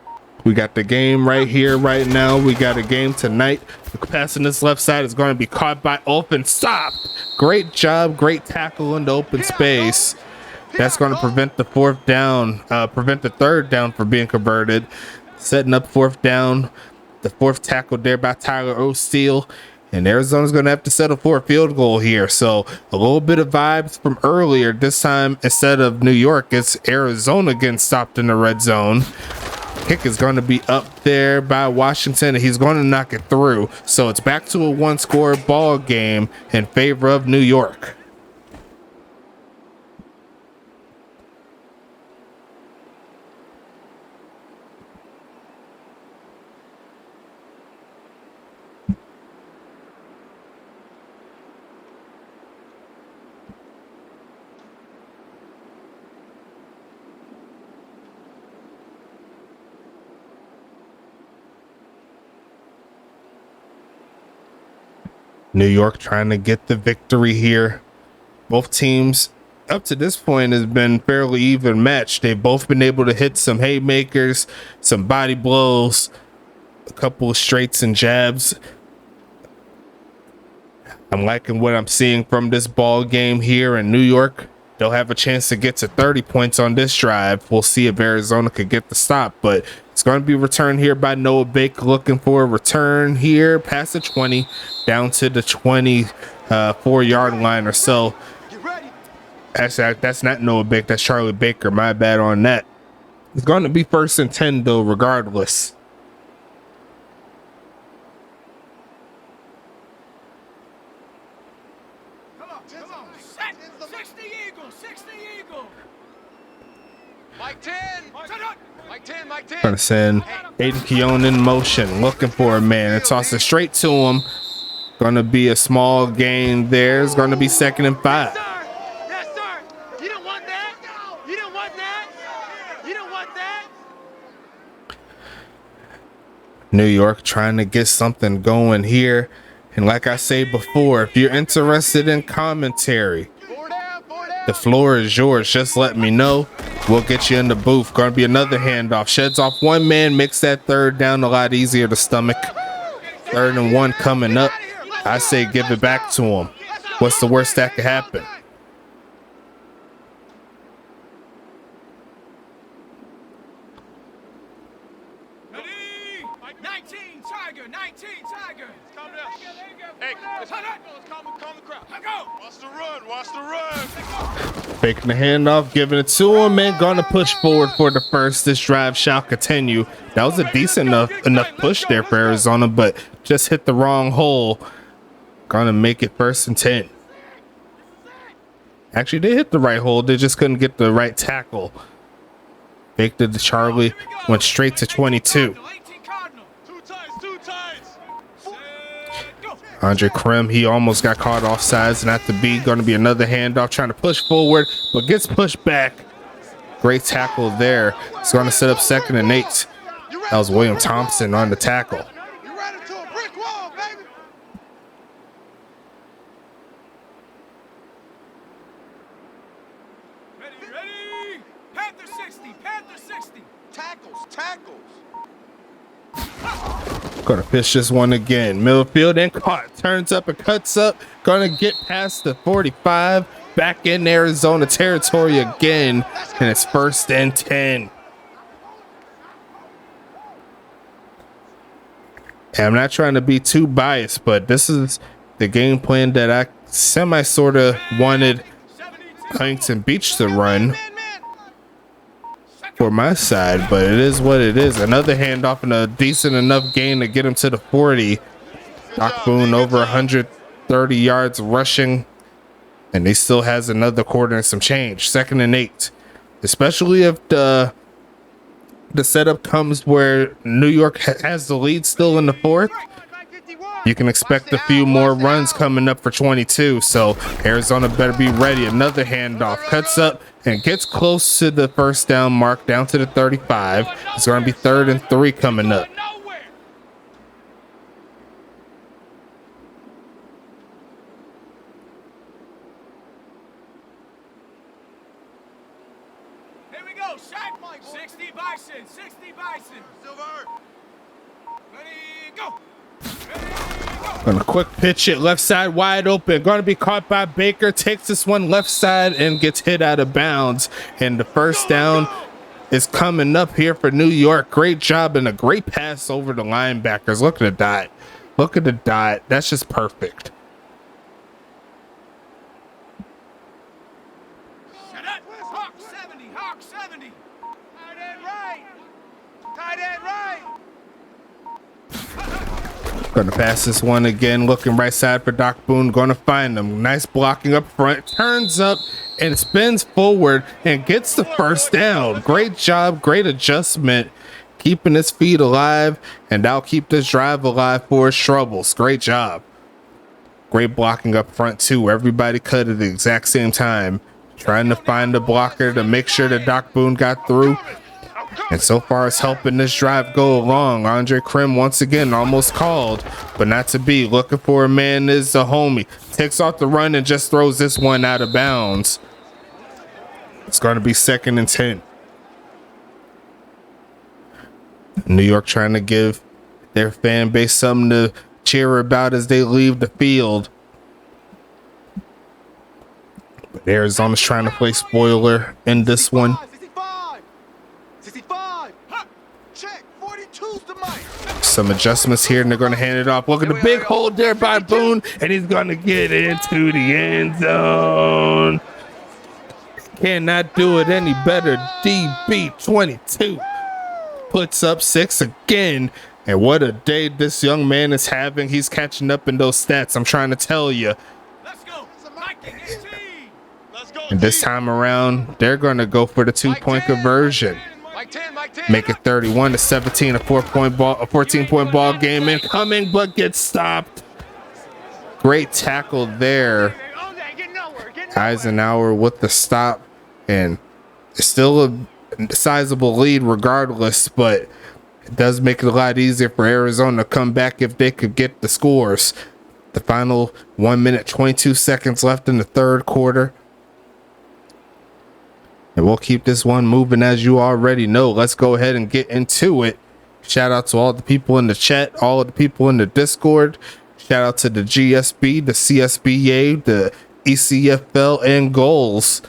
We got the game right here, right now. We got a game tonight. The pass in this left side is going to be caught by open. Stop. Great job. Great tackle in the open space. That's going to prevent the 4th down, prevent the 3rd down from being converted. Setting up 4th down. The 4th tackle there by Tyler O'Steele. And Arizona's going to have to settle for a field goal here. So a little bit of vibes from earlier. This time, instead of New York, it's Arizona getting stopped in the red zone. Kick is going to be up there by Washington, and he's going to knock it through. So it's back to a 1-score ball game in favor of New York. New York trying to get the victory here. Both teams up to this point has been fairly even matched. They've both been able to hit some haymakers, some body blows, a couple of straights and jabs. I'm liking what I'm seeing from this ball game here in New York. They'll have a chance to get to 30 points on this drive. We'll see if Arizona could get the stop, but it's going to be returned here by Noah Baker, looking for a return here past the 20 down to the 24-yard line or so. Actually, that's not Noah Baker, that's Charlie Baker. My bad on that. It's going to be 1st and 10 though, regardless. Come on. Set. 60 Eagle, 60 Eagle. Mike 10. Mike 10, Mike 10. Trying to send Aiden Keown in motion, looking for a man and toss it straight to him. Going to be a small gain there. It's going to be 2nd and 5. Yes, sir. You don't want that. You don't want that. You don't want that. New York trying to get something going here. And like I say before, if you're interested in commentary, the floor is yours. Just let me know. We'll get you in the booth. Going to be another handoff. Sheds off one man, makes that 3rd down a lot easier to stomach. 3rd and 1 coming up. I say give it back to him. What's the worst that could happen? Ready? 19 Tiger, 19 Tiger. Calm down. Hey, calm the crowd. Go. Watch the run. Faking the handoff, giving it to him, and gonna push forward for the 1st. This drive shall continue. That was a decent enough push there for Arizona, but just hit the wrong hole. Gonna make it 1st and 10. Actually, they hit the right hole. They just couldn't get the right tackle. Faked it to Charlie, went straight to 22. Andre Krim, he almost got caught offsides and at the B. Going to be another handoff, trying to push forward, but gets pushed back. Great tackle there. It's going to set up 2nd and 8. That was William Thompson on the tackle. You ran into a brick wall, baby. Ready? Panther 60, Panther 60. Tackles. Gonna pitch this one again. Middlefield and caught. Turns up and cuts up. Gonna get past the 45. Back in Arizona territory again. And it's 1st and 10. And I'm not trying to be too biased, but this is the game plan that I sort of wanted Huntington Beach to run for my side, but it is what it is. Another handoff and a decent enough gain to get him to the 40. Doc Boone over 130 yards rushing, and he still has another quarter and some change. 2nd and 8, especially if the setup comes where New York has the lead still in the 4th. You can expect a few more runs coming up for 22, so Arizona better be ready. Another handoff, cuts up and gets close to the first down mark, down to the 35. It's going to be 3rd and 3 coming up. Here we go, shot. 60 Bison, 60 Bison. Silver. Ready, go. Gonna quick pitch it left side wide open. Gonna be caught by Baker. Takes this one left side and gets hit out of bounds. And the first down is coming up here for New York. Great job and a great pass over the linebackers. Look at the dot. Look at the dot. That's just perfect. Hawk 70, Hawk 70. Tight end right. Tight end right. Gonna pass this one again, looking right side for Doc Boone. Gonna find him. Nice blocking up front. Turns up and spins forward and gets the first down. Great job, great adjustment, keeping his feet alive, and that'll keep this drive alive for his troubles. Great job. Great blocking up front too. Everybody cut at the exact same time, trying to find the blocker to make sure that Doc Boone got through. And so far it's helping this drive go along. Andre Krim once again almost called, but not to be. Looking for a man is a homie. Takes off the run and just throws this one out of bounds. It's going to be 2nd and 10. New York trying to give their fan base something to cheer about as they leave the field. But Arizona's trying to play spoiler in this one. 65. Check. 42's the mic. Some adjustments here, and they're going to hand it off. Look at the big hole there by Boone, and he's going to get into the end zone. Cannot do it any better. DB22 puts up 6 again. And what a day this young man is having. He's catching up in those stats, I'm trying to tell you. Let's go. Mike 18. Let's go. And this time around, they're going to go for the 2-point conversion. Mike 10, Mike 10. Make it 31-17, a 14-point ball game incoming, but gets stopped. Great tackle there. Eisenhower with the stop, and it's still a sizable lead regardless, but it does make it a lot easier for Arizona to come back if they could get the scores. The final 1 minute, 22 seconds left in the 3rd quarter. And we'll keep this one moving as you already know. Let's go ahead and get into it. Shout out to all the people in the chat, all of the people in the Discord. Shout out to the GSB, the CSBA, the ECFL, and Goals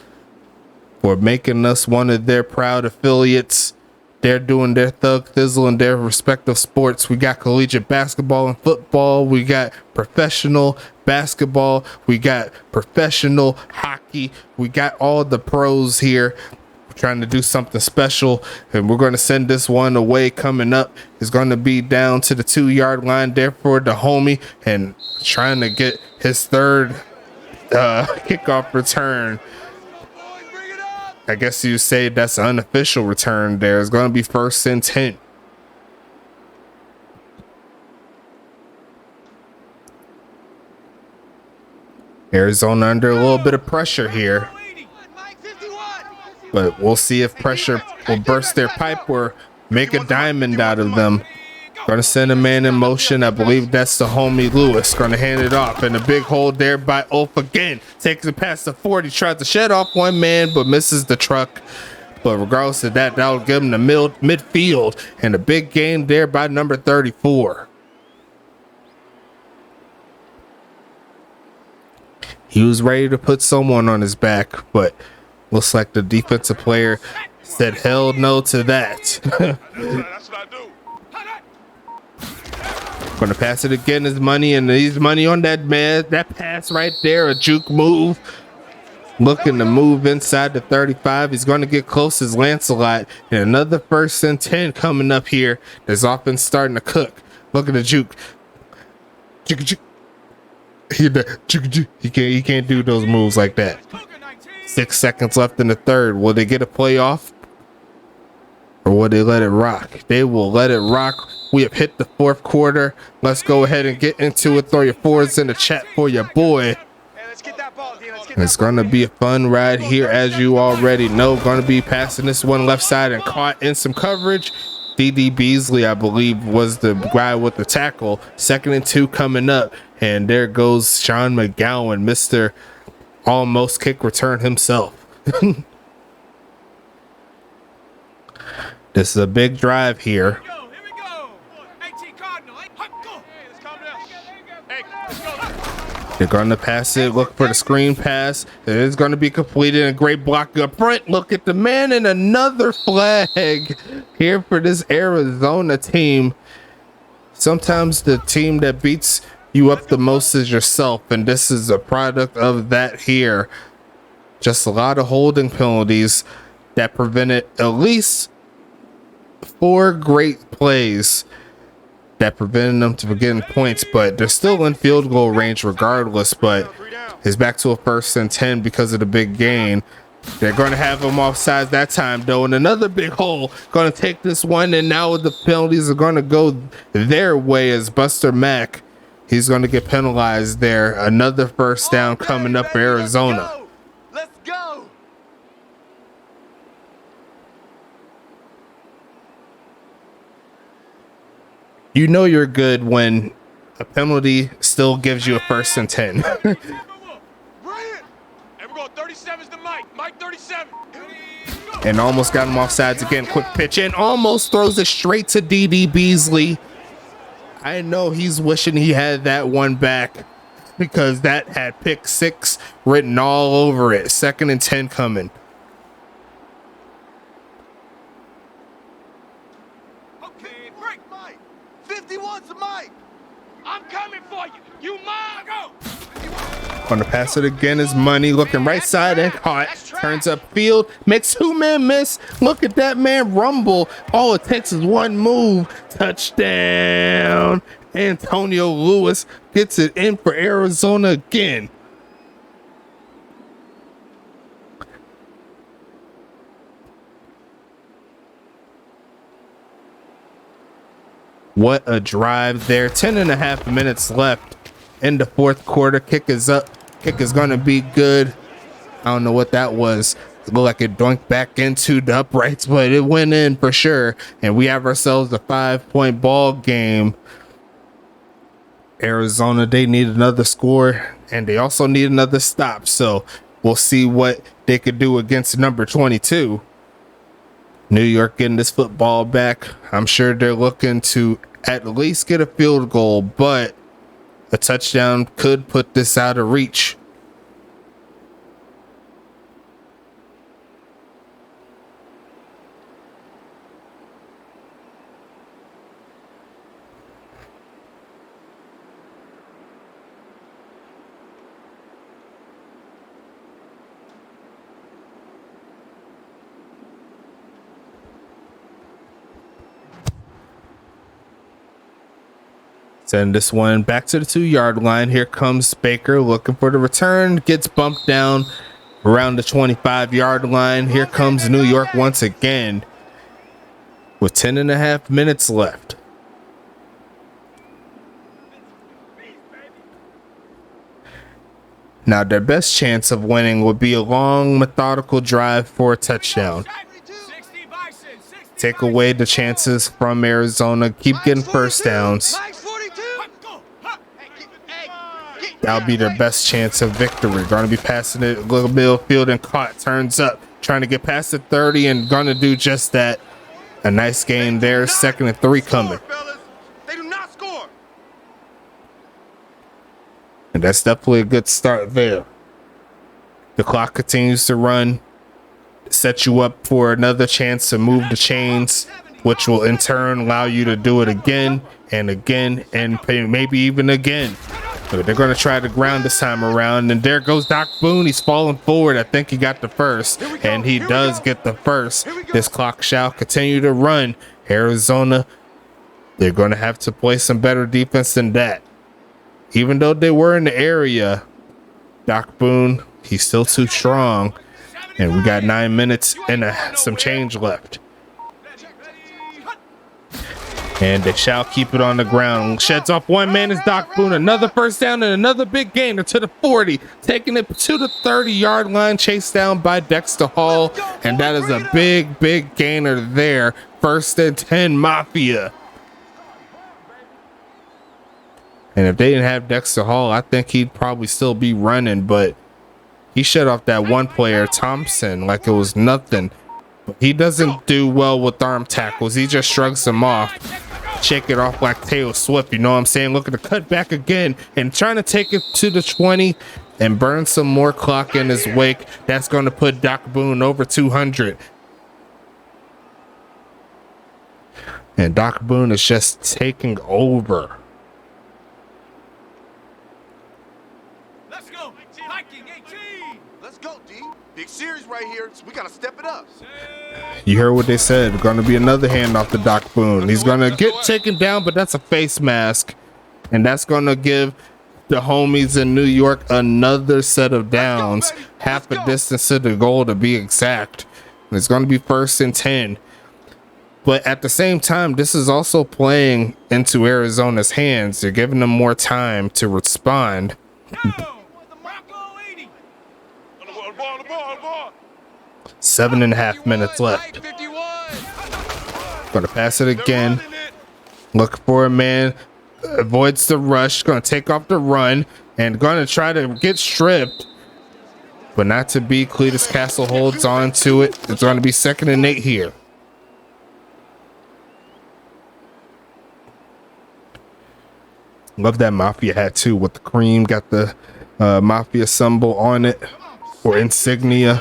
for making us one of their proud affiliates. They're doing their thug thizzle in their respective sports. We got collegiate basketball and football. We got professional basketball. We got professional hockey. We got all the pros here. We're trying to do something special, and we're going to send this one away. Coming up is going to be down to the 2-yard line there for the homie, and trying to get his 3rd kickoff return. I guess you say that's an unofficial return there. It's going to be 1st and 10. Arizona under a little bit of pressure here, but we'll see if pressure will burst their pipe or make a diamond out of them. Going to send a man in motion. I believe that's the homie Lewis. Going to hand it off, and a big hold there by Ulf again. Takes it past the 40. Tries to shed off one man, but misses the truck. But regardless of that, that'll give him the midfield, and a big gain there by number 34. He was ready to put someone on his back, but looks like the defensive player said hell no to that. That's what I do. Gonna pass it again. His money, and he's money on that man. That pass right there, a juke move. Looking to move inside the 35. He's going to get close as Lancelot. And another 1st and 10 coming up here. There's offense starting to cook. Look at the juke. He can't do those moves like that. 6 seconds left in the 3rd. Will they get a playoff? Or will they let it rock? They will let it rock. We have hit the fourth quarter. Let's go ahead and get into it. Throw your forwards in the chat for your boy. It's going to be a fun ride here, as you already know. Going to be passing this one left side and caught in some coverage. D.D. Beasley, I believe, was the guy with the tackle. 2nd and 2 coming up. And there goes Sean McGowan, Mr. Almost kick return himself. This is a big drive here. They're going to pass it. Look for the screen pass. It is going to be completed. A great block up front. Look at the man, and another flag here for this Arizona team. Sometimes the team that beats you up the most is yourself, and this is a product of that here. Just a lot of holding penalties that prevented at least 4 great plays that prevented them from getting points, but they're still in field goal range regardless. But it's back to a 1st and 10 because of the big gain. They're going to have them offside that time, though, and another big hole. Going to take this one, and now the penalties are going to go their way as Buster Mack. He's going to get penalized there. Another 1st down coming up for Arizona. Let's go. You know you're good when a penalty still gives you a 1st and 10. And we're going 37's to Mike. Mike 37. And almost got him offsides again. Quick pitch and almost throws it straight to D.D. Beasley. I know he's wishing he had that one back because that had pick 6 written all over it. 2nd and 10 coming. Okay, break. Mike. 51 to Mike. I'm coming for you. You mine. Go. Gonna pass it again is Money, looking right side and caught. Turns up field, makes 2-man miss. Look at that man rumble. All it takes is one move. Touchdown. Antonio Lewis gets it in for Arizona again. What a drive there. 10.5 minutes left in the fourth quarter. Kick is up. Kick is going to be good. I don't know what that was. It looked like it dunked back into the uprights, but it went in for sure. And we have ourselves a 5-point ball game. Arizona, they need another score, and they also need another stop. So we'll see what they could do against number 22. New York getting this football back. I'm sure they're looking to at least get a field goal, but a touchdown could put this out of reach. Send this one back to the 2-yard line. Here comes Baker looking for the return. Gets bumped down around the 25-yard line. Here comes New York once again with 10.5 minutes left. Now, their best chance of winning would be a long, methodical drive for a touchdown. Take away the chances from Arizona. Keep getting first downs. That'll be their best chance of victory. Going to be passing it a little bit of field and caught. Turns up. Trying to get past the 30 and going to do just that. A nice gain there. 2nd and 3 coming. They do not score. And that's definitely a good start there. The clock continues to run. Set you up for another chance to move the chains, which will in turn allow you to do it again and again and maybe even again. But they're going to try the ground this time around, and there goes Doc Boone. He's falling forward. I think he got the first, and he does get the first. This clock shall continue to run. Arizona, they're going to have to play some better defense than that. Even though they were in the area, Doc Boone, he's still too strong. And we got 9 minutes and some change left. And they shall keep it on the ground. Sheds off one man is Doc Boone. Another first down and another big gainer to the 40. Taking it to the 30-yard line. Chased down by Dexter Hall. And that is a big gainer there. 1st and 10 Mafia. And if they didn't have Dexter Hall, I think he'd probably still be running. But he shut off that one player, Thompson, like it was nothing. But he doesn't do well with arm tackles. He just shrugs them off. Shake it off like Taylor Swift, you know what I'm saying? Looking to cut back again and trying to take it to the 20 and burn some more clock in his wake. That's going to put Doc Boone over 200. And Doc Boone is just taking over. Let's go. Viking 18. Let's go, D. Big series right here, so we gotta step it up. You heard what they said. Going to be another handoff to Doc Boone. He's going to get taken down, but that's a face mask. And that's going to give the homies in New York another set of downs. Half a distance to the goal to be exact. And it's going to be 1st and 10. But at the same time, this is also playing into Arizona's hands. They're giving them more time to respond. 7.5 minutes left. Gonna pass it again. Look for a man. Avoids the rush. Gonna take off the run. And gonna try to get stripped. But not to be. Cletus Castle holds on to it. It's gonna be 2nd and 8 here. Love that Mafia hat too with the cream. Got the Mafia symbol on it. Or insignia.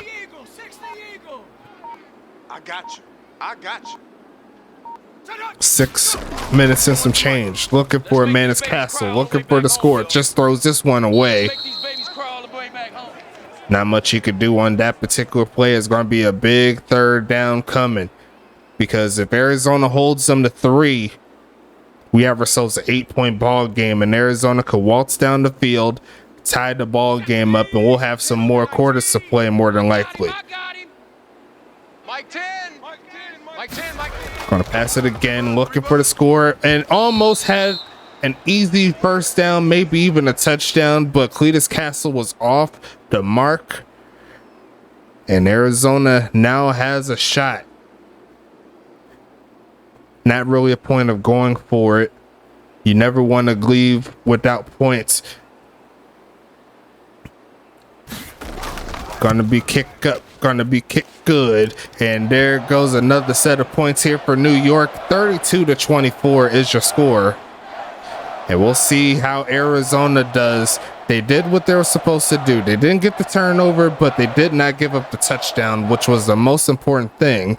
I got you. 6 minutes and some change. Looking for a man is Castle. Looking for the score. Just throws this one away. Not much he could do on that particular play. It's going to be a big 3rd down coming. Because if Arizona holds them to 3, we have ourselves an 8-point ball game. And Arizona could waltz down the field, tie the ball game up, and we'll have some more quarters to play more than likely. Mike 10. Mike 10. Gonna pass it again, looking for the score, and almost had an easy first down, maybe even a touchdown, but Cletus Castle was off the mark. And Arizona now has a shot. Not really a point of going for it. You never want to leave without points. Gonna be kicked up, gonna be kicked good. And there goes another set of points here for New York. 32-24 is your score. And we'll see how Arizona does. They did what they were supposed to do. They didn't get the turnover, but they did not give up the touchdown, which was the most important thing.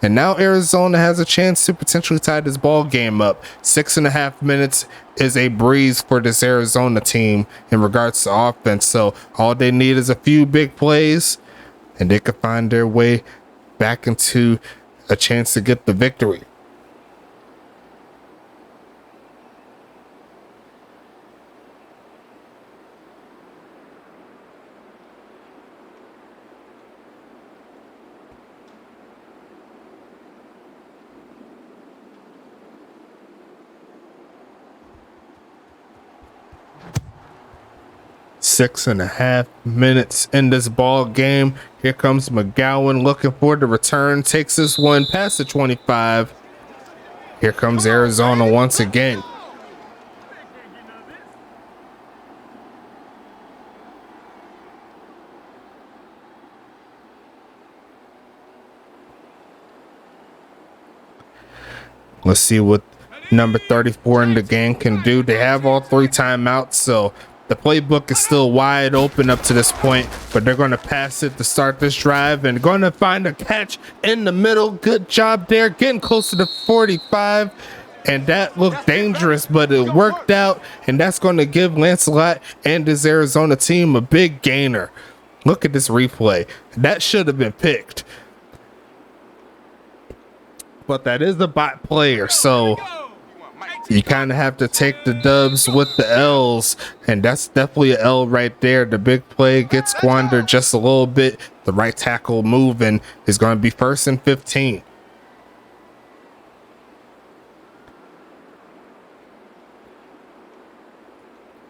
And now Arizona has a chance to potentially tie this ball game up. 6.5 minutes is a breeze for this Arizona team in regards to offense. So all they need is a few big plays, and they could find their way back into a chance to get the victory. Six and a half minutes in this ball game. Here comes McGowan looking for the return. Takes this one past the 25. Here comes Arizona once again. Let's see what number 34 in the game can do. They have all 3 timeouts, so the playbook is still wide open up to this point, but they're going to pass it to start this drive and going to find a catch in the middle. Good job there, getting close to the 45, and that looked dangerous, but it worked out, and that's going to give Lancelot and his Arizona team a big gainer. Look at this replay. That should have been picked, but that is a bot player, so you kind of have to take the dubs with the L's, and that's definitely an L right there. The big play gets squandered just a little bit. The right tackle moving is going to be 1st and 15.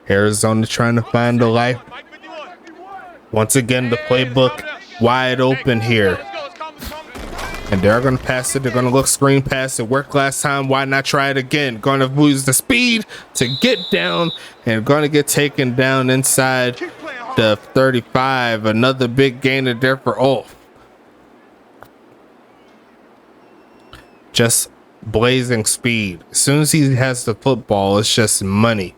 Arizona trying to find a life. Once again, the playbook wide open here. And they're going to pass it. They're going to look screen pass. It worked last time. Why not try it again? Going to use the speed to get down and going to get taken down inside the 35. Another big gainer there for Ulf. Just blazing speed. As soon as he has the football, it's just money.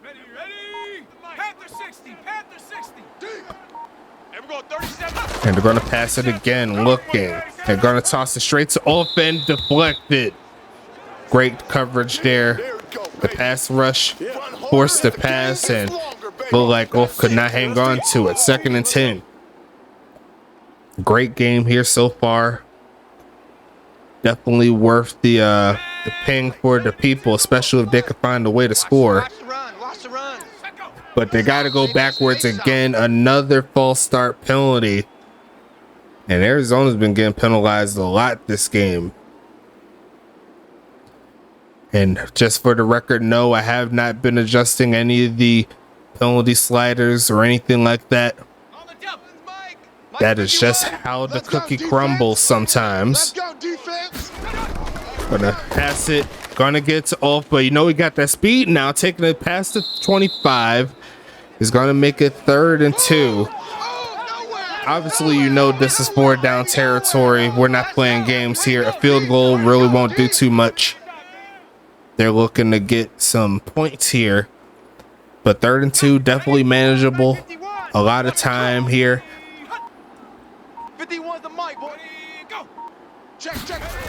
Ready. Panther 60. Panther 60. And we're going 37. And they're going to pass it again, looking. They're going to toss it straight to Ulf and deflected. Great coverage there. The pass rush forced the pass and looked like Ulf could not hang on to it. 2nd and 10. Great game here so far. Definitely worth the ping for the people, especially if they could find a way to score. But they got to go backwards again. Another false start penalty. And Arizona's been getting penalized a lot this game. And just for the record, no, I have not been adjusting any of the penalty sliders or anything like that. That is just how the cookie crumbles sometimes. Gonna pass it. Gonna get to Ulf, but you know we got that speed now. Taking it past the 25 is gonna make it 3rd and 2. Obviously, you know this is 4th down territory. We're not playing games here. A field goal really won't do too much. They're looking to get some points here, but 3rd and 2 definitely manageable. A lot of time here.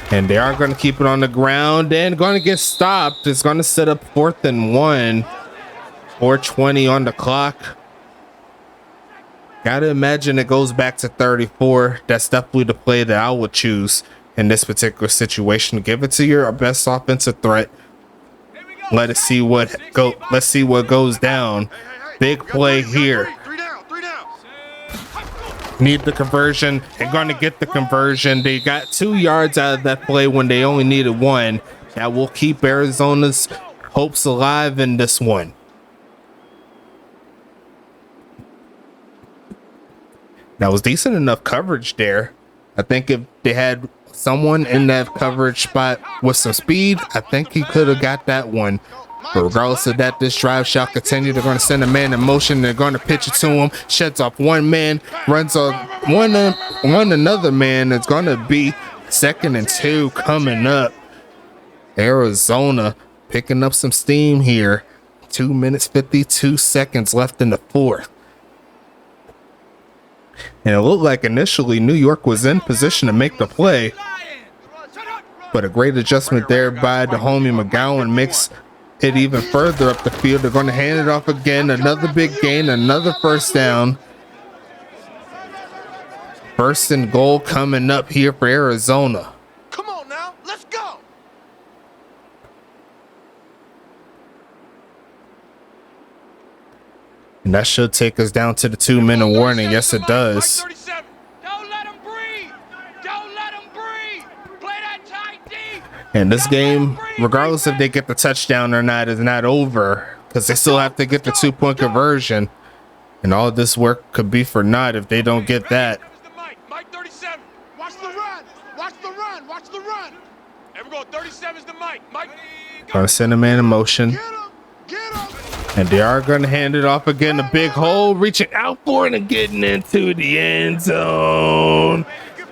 And they are going to keep it on the ground and going to get stopped. It's going to set up 4th and 1. 4:20 on the clock. Gotta imagine it goes back to 34. That's definitely the play that I would choose in this particular situation. Give it to your best offensive threat. Let's see what goes down. Big play here. Need the conversion. They're going to get the conversion. They got 2 yards out of that play when they only needed 1. That will keep Arizona's hopes alive in this one. That was decent enough coverage there. I think if they had someone in that coverage spot with some speed, I think he could have got that one. But regardless of that, this drive shall continue. They're going to send a man in motion. They're going to pitch it to him. Sheds off one man. Runs off one another man. It's going to be 2nd and 2 coming up. Arizona picking up some steam here. 2 minutes, 52 seconds left in the 4th. And it looked like initially New York was in position to make the play. But a great adjustment there by the homie McGowan makes it even further up the field. They're going to hand it off again. Another big gain, another 1st down. 1st and goal coming up here for Arizona. Come on now, let's go. And that should take us down to the 2-minute warning. Yes, it does. Don't let him breathe. Don't let him breathe. Play that tight deep. And this game, regardless if they get the touchdown or not, is not over because they still have to get the 2-point conversion. And all this work could be for naught if they don't get that. Mike 37. Watch the run. Watch the run. Watch the run. And we're going 37 is the Mike. Mike. Gonna send a man in motion. Get him. Get him. And they are going to hand it off again. A big hole, reaching out for it and getting into the end zone.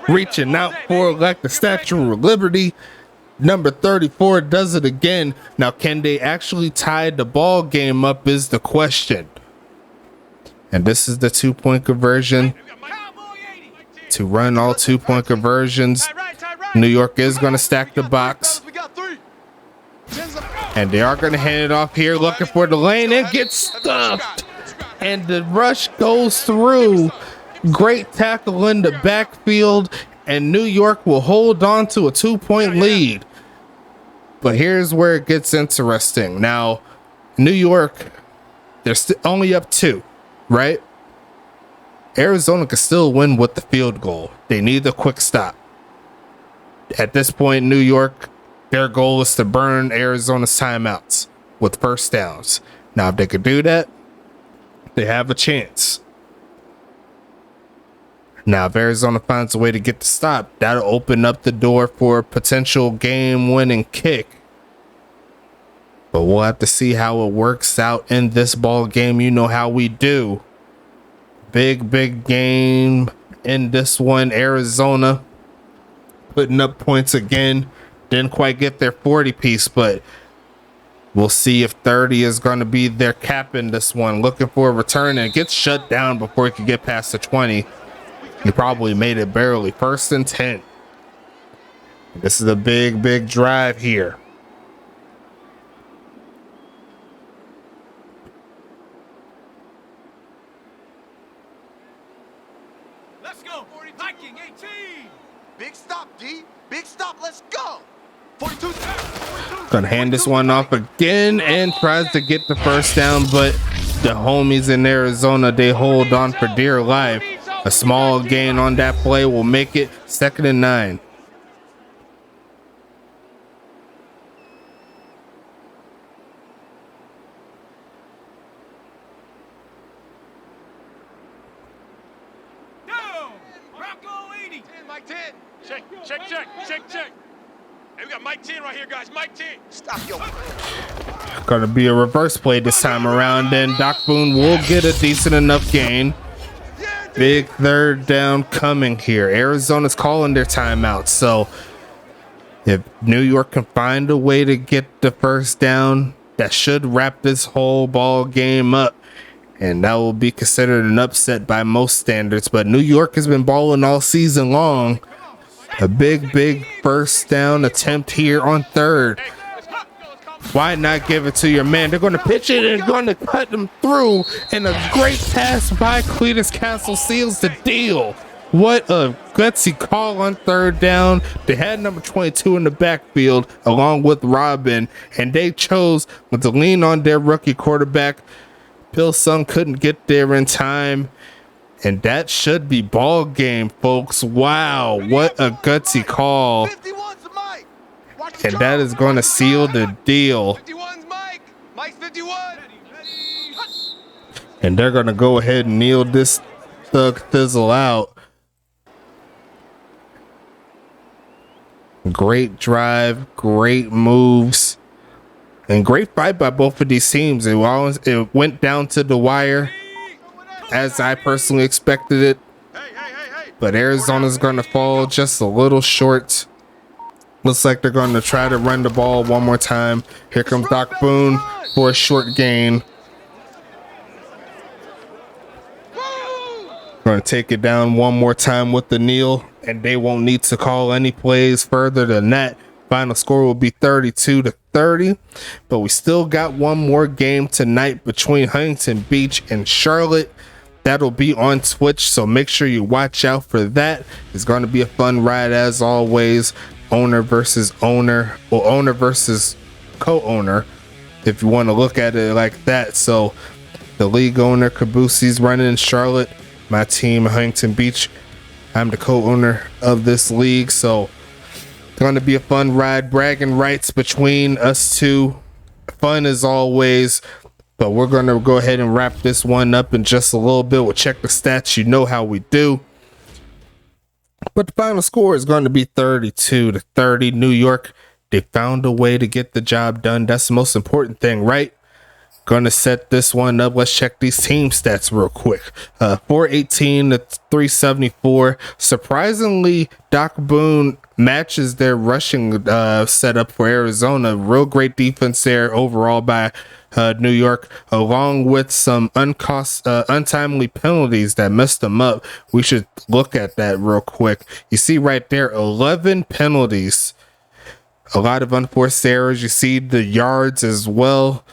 Reaching out for it like the Statue of Liberty. Number 34 does it again. Now, can they actually tie the ball game up is the question. And this is the 2-point conversion. To run all 2-point conversions, New York is going to stack the box. And they are going to hand it off here, looking for the lane and get stuffed. And the rush goes through. Great tackle in the backfield. And New York will hold on to a 2-point lead. But here's where it gets interesting. Now, New York, they're only up 2, right? Arizona can still win with the field goal. They need the quick stop. At this point, New York, their goal is to burn Arizona's timeouts with 1st downs. Now, if they could do that, they have a chance. Now, if Arizona finds a way to get the stop, that'll open up the door for a potential game-winning kick. But we'll have to see how it works out in this ball game. You know how we do. Big game in this one. Arizona putting up points again. Didn't quite get their 40 piece, but we'll see if 30 is going to be their cap in this one. Looking for a return, and it gets shut down before he could get past the 20. He probably made it barely. 1st and 10. This is a big drive here. Let's go. Hiking 18. Big stop, D. Big stop. Let's go. 42. Gonna hand this one off again and tries to get the first down, but the homies in Arizona, they hold on for dear life. A small gain on that play will make it 2nd and 9. Down. Bronco 80. 10, Mike 10. Check. Hey, we got Mike 10 right here, guys. Mike 10. Stop your. Gonna be a reverse play this time around, and Doc Boone will get a decent enough gain. Big 3rd down coming here. Arizona's calling their timeout, so if New York can find a way to get the 1st down, that should wrap this whole ball game up, and that will be considered an upset by most standards. But New York has been balling all season long. A big 1st down attempt here on 3rd. Why not give it to your man? They're going to pitch it and going to cut them through. And a great pass by Cletus Castle seals the deal. What a gutsy call on 3rd down. They had number 22 in the backfield along with Robin. And they chose to lean on their rookie quarterback. Pilsung couldn't get there in time. And that should be ball game, folks. Wow, what a gutsy call. 51's Mike. And that is going to seal the deal. 51's Mike. Mike's 51. And they're going to go ahead and kneel this thug thizzle out. Great drive, great moves, and great fight by both of these teams. It went down to the wire, as I personally expected it. But Arizona's going to fall just a little short. Looks like they're going to try to run the ball one more time. Here comes Doc Boone for a short gain. Going to take it down one more time with the kneel, and they won't need to call any plays further than that. Final score will be 32-30, but we still got one more game tonight between Huntington Beach and Charlotte. That'll be on Twitch, so make sure you watch out for that. It's going to be a fun ride as always. Owner versus owner, or owner versus co-owner, if you want to look at it like that. So the league owner, Kabusie's running in Charlotte. My team, Huntington Beach, I'm the co-owner of this league. So it's going to be a fun ride. Bragging rights between us two. Fun as always. But we're going to go ahead and wrap this one up in just a little bit. We'll check the stats. You know how we do. But the final score is going to be 32-30. New York, they found a way to get the job done. That's the most important thing, right? Going to set this one up. Let's check these team stats real quick. 418 to 374. Surprisingly, Doc Boone matches their rushing setup for Arizona. Real great defense there overall by New York, along with some untimely penalties that messed them up. We should look at that real quick. You see right there, 11 penalties. A lot of unforced errors. You see the yards as well.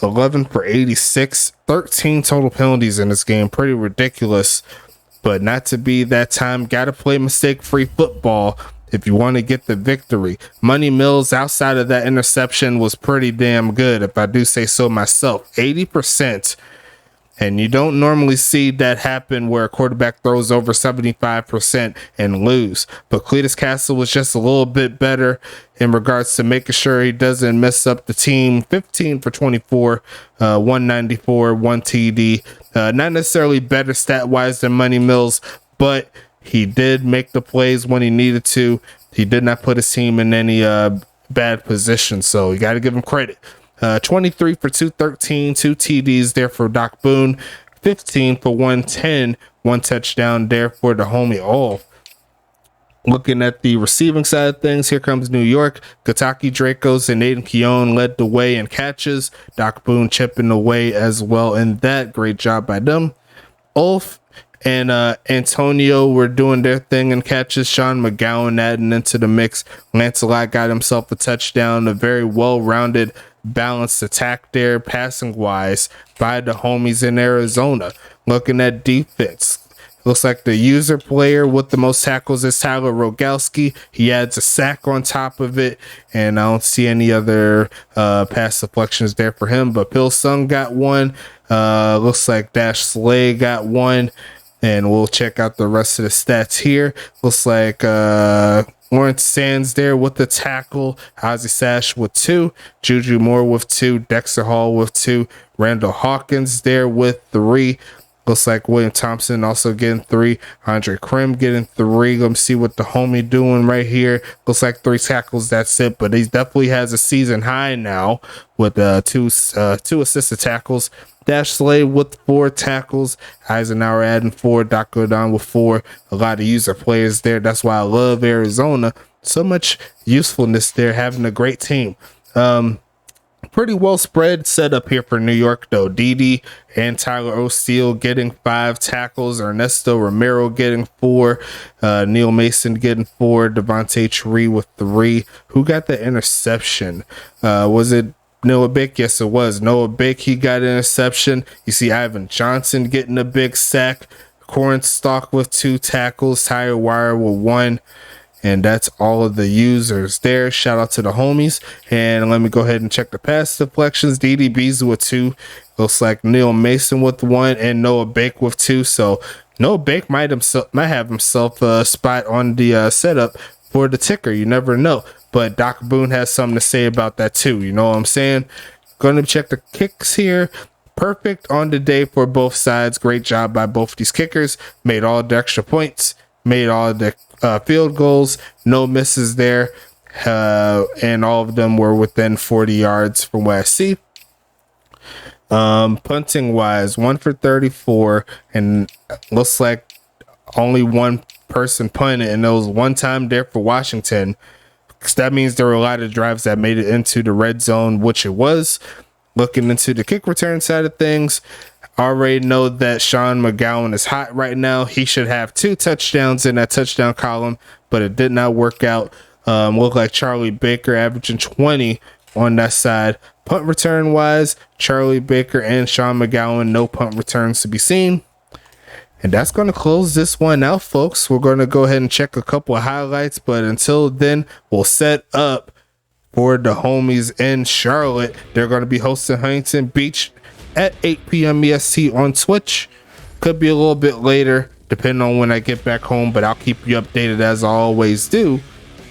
11 for 86, 13 total penalties in this game. Pretty ridiculous, but not to be that time. Got to play mistake-free football if you want to get the victory. Money Mills, outside of that interception, was pretty damn good, if I do say so myself. 80% And you don't normally see that happen where a quarterback throws over 75% and lose. But Cletus Castle was just a little bit better in regards to making sure he doesn't mess up the team. 15 for 24, 194, 1 TD. Not necessarily better stat-wise than Money Mills, but he did make the plays when he needed to. He did not put his team in any bad position, so you got to give him credit. 23 for 213, 2 TDs there for Doc Boone, 15 for 110, 1 touchdown there for the homie. Looking at the receiving side of things, here comes New York. Kataki Dracos and Aiden Keown led the way in catches. Doc Boone chipping away as well in that. Great job by them. Ulf and Antonio were doing their thing in catches. Sean McGowan adding into the mix. Lancelot got himself a touchdown. A very well-rounded, balanced attack there, passing wise, by the homies in Arizona. Looking at defense, looks like the user player with the most tackles is Tyler Rogalski. He adds a sack on top of it, and I don't see any other pass deflections there for him. But Pil Sung got one. Looks like Dash Slay got one, and we'll check out the rest of the stats here. Looks like Lawrence Sands there with the tackle, Ozzie Sash with 2, Juju Moore with 2, Dexter Hall with 2, Randall Hawkins there with 3. Looks like William Thompson also getting 3, Andre Krim getting 3. Let me see what the homie doing right here. Looks like 3 tackles, that's it, but he definitely has a season high now with two assisted tackles. Dash Slade with 4 tackles, Eisenhower adding 4, Doc Godon with 4. A lot of user players there. That's why I love Arizona. So much usefulness there, having a great team. Pretty well spread setup here for New York though. Didi and Tyler O'Steele getting 5 tackles, Ernesto Romero getting 4, Neil Mason getting 4, Devontae Tree with 3. Who got the interception? Was it Noah Bick? Yes, it was Noah Bick. He got an interception. You see Ivan Johnson getting a big sack. Cornstalk with 2 tackles. Tyre Wire with 1. And that's all of the users there. Shout out to the homies. And let me go ahead and check the pass deflections. DDBs with 2. Looks like Neil Mason with 1 and Noah Bake with 2. So Noah Bake might have himself a spot on the setup for the ticker. You never know. But Doc Boone has something to say about that too. You know what I'm saying? Going to check the kicks here. Perfect on the day for both sides. Great job by both these kickers. Made all the extra points. Made all the field goals. No misses there. And all of them were within 40 yards from what I see. Punting wise, 1 for 34. And looks like only one person punted. And there was one time there for Washington. That means there were a lot of drives that made it into the red zone, which it was. Looking into the kick return side of things, I already know that Sean McGowan is hot right now. He should have 2 touchdowns in that touchdown column, but it did not work out. Looked like Charlie Baker averaging 20 on that side. Punt return wise, Charlie Baker and Sean McGowan, no punt returns to be seen. And that's going to close this one out, folks. We're going to go ahead and check a couple of highlights. But until then, we'll set up for the homies in Charlotte. They're going to be hosting Huntington Beach at 8 p.m. EST on Twitch. Could be a little bit later, depending on when I get back home. But I'll keep you updated as I always do.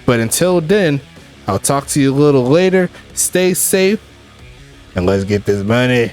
But until then, I'll talk to you a little later. Stay safe. And let's get this money.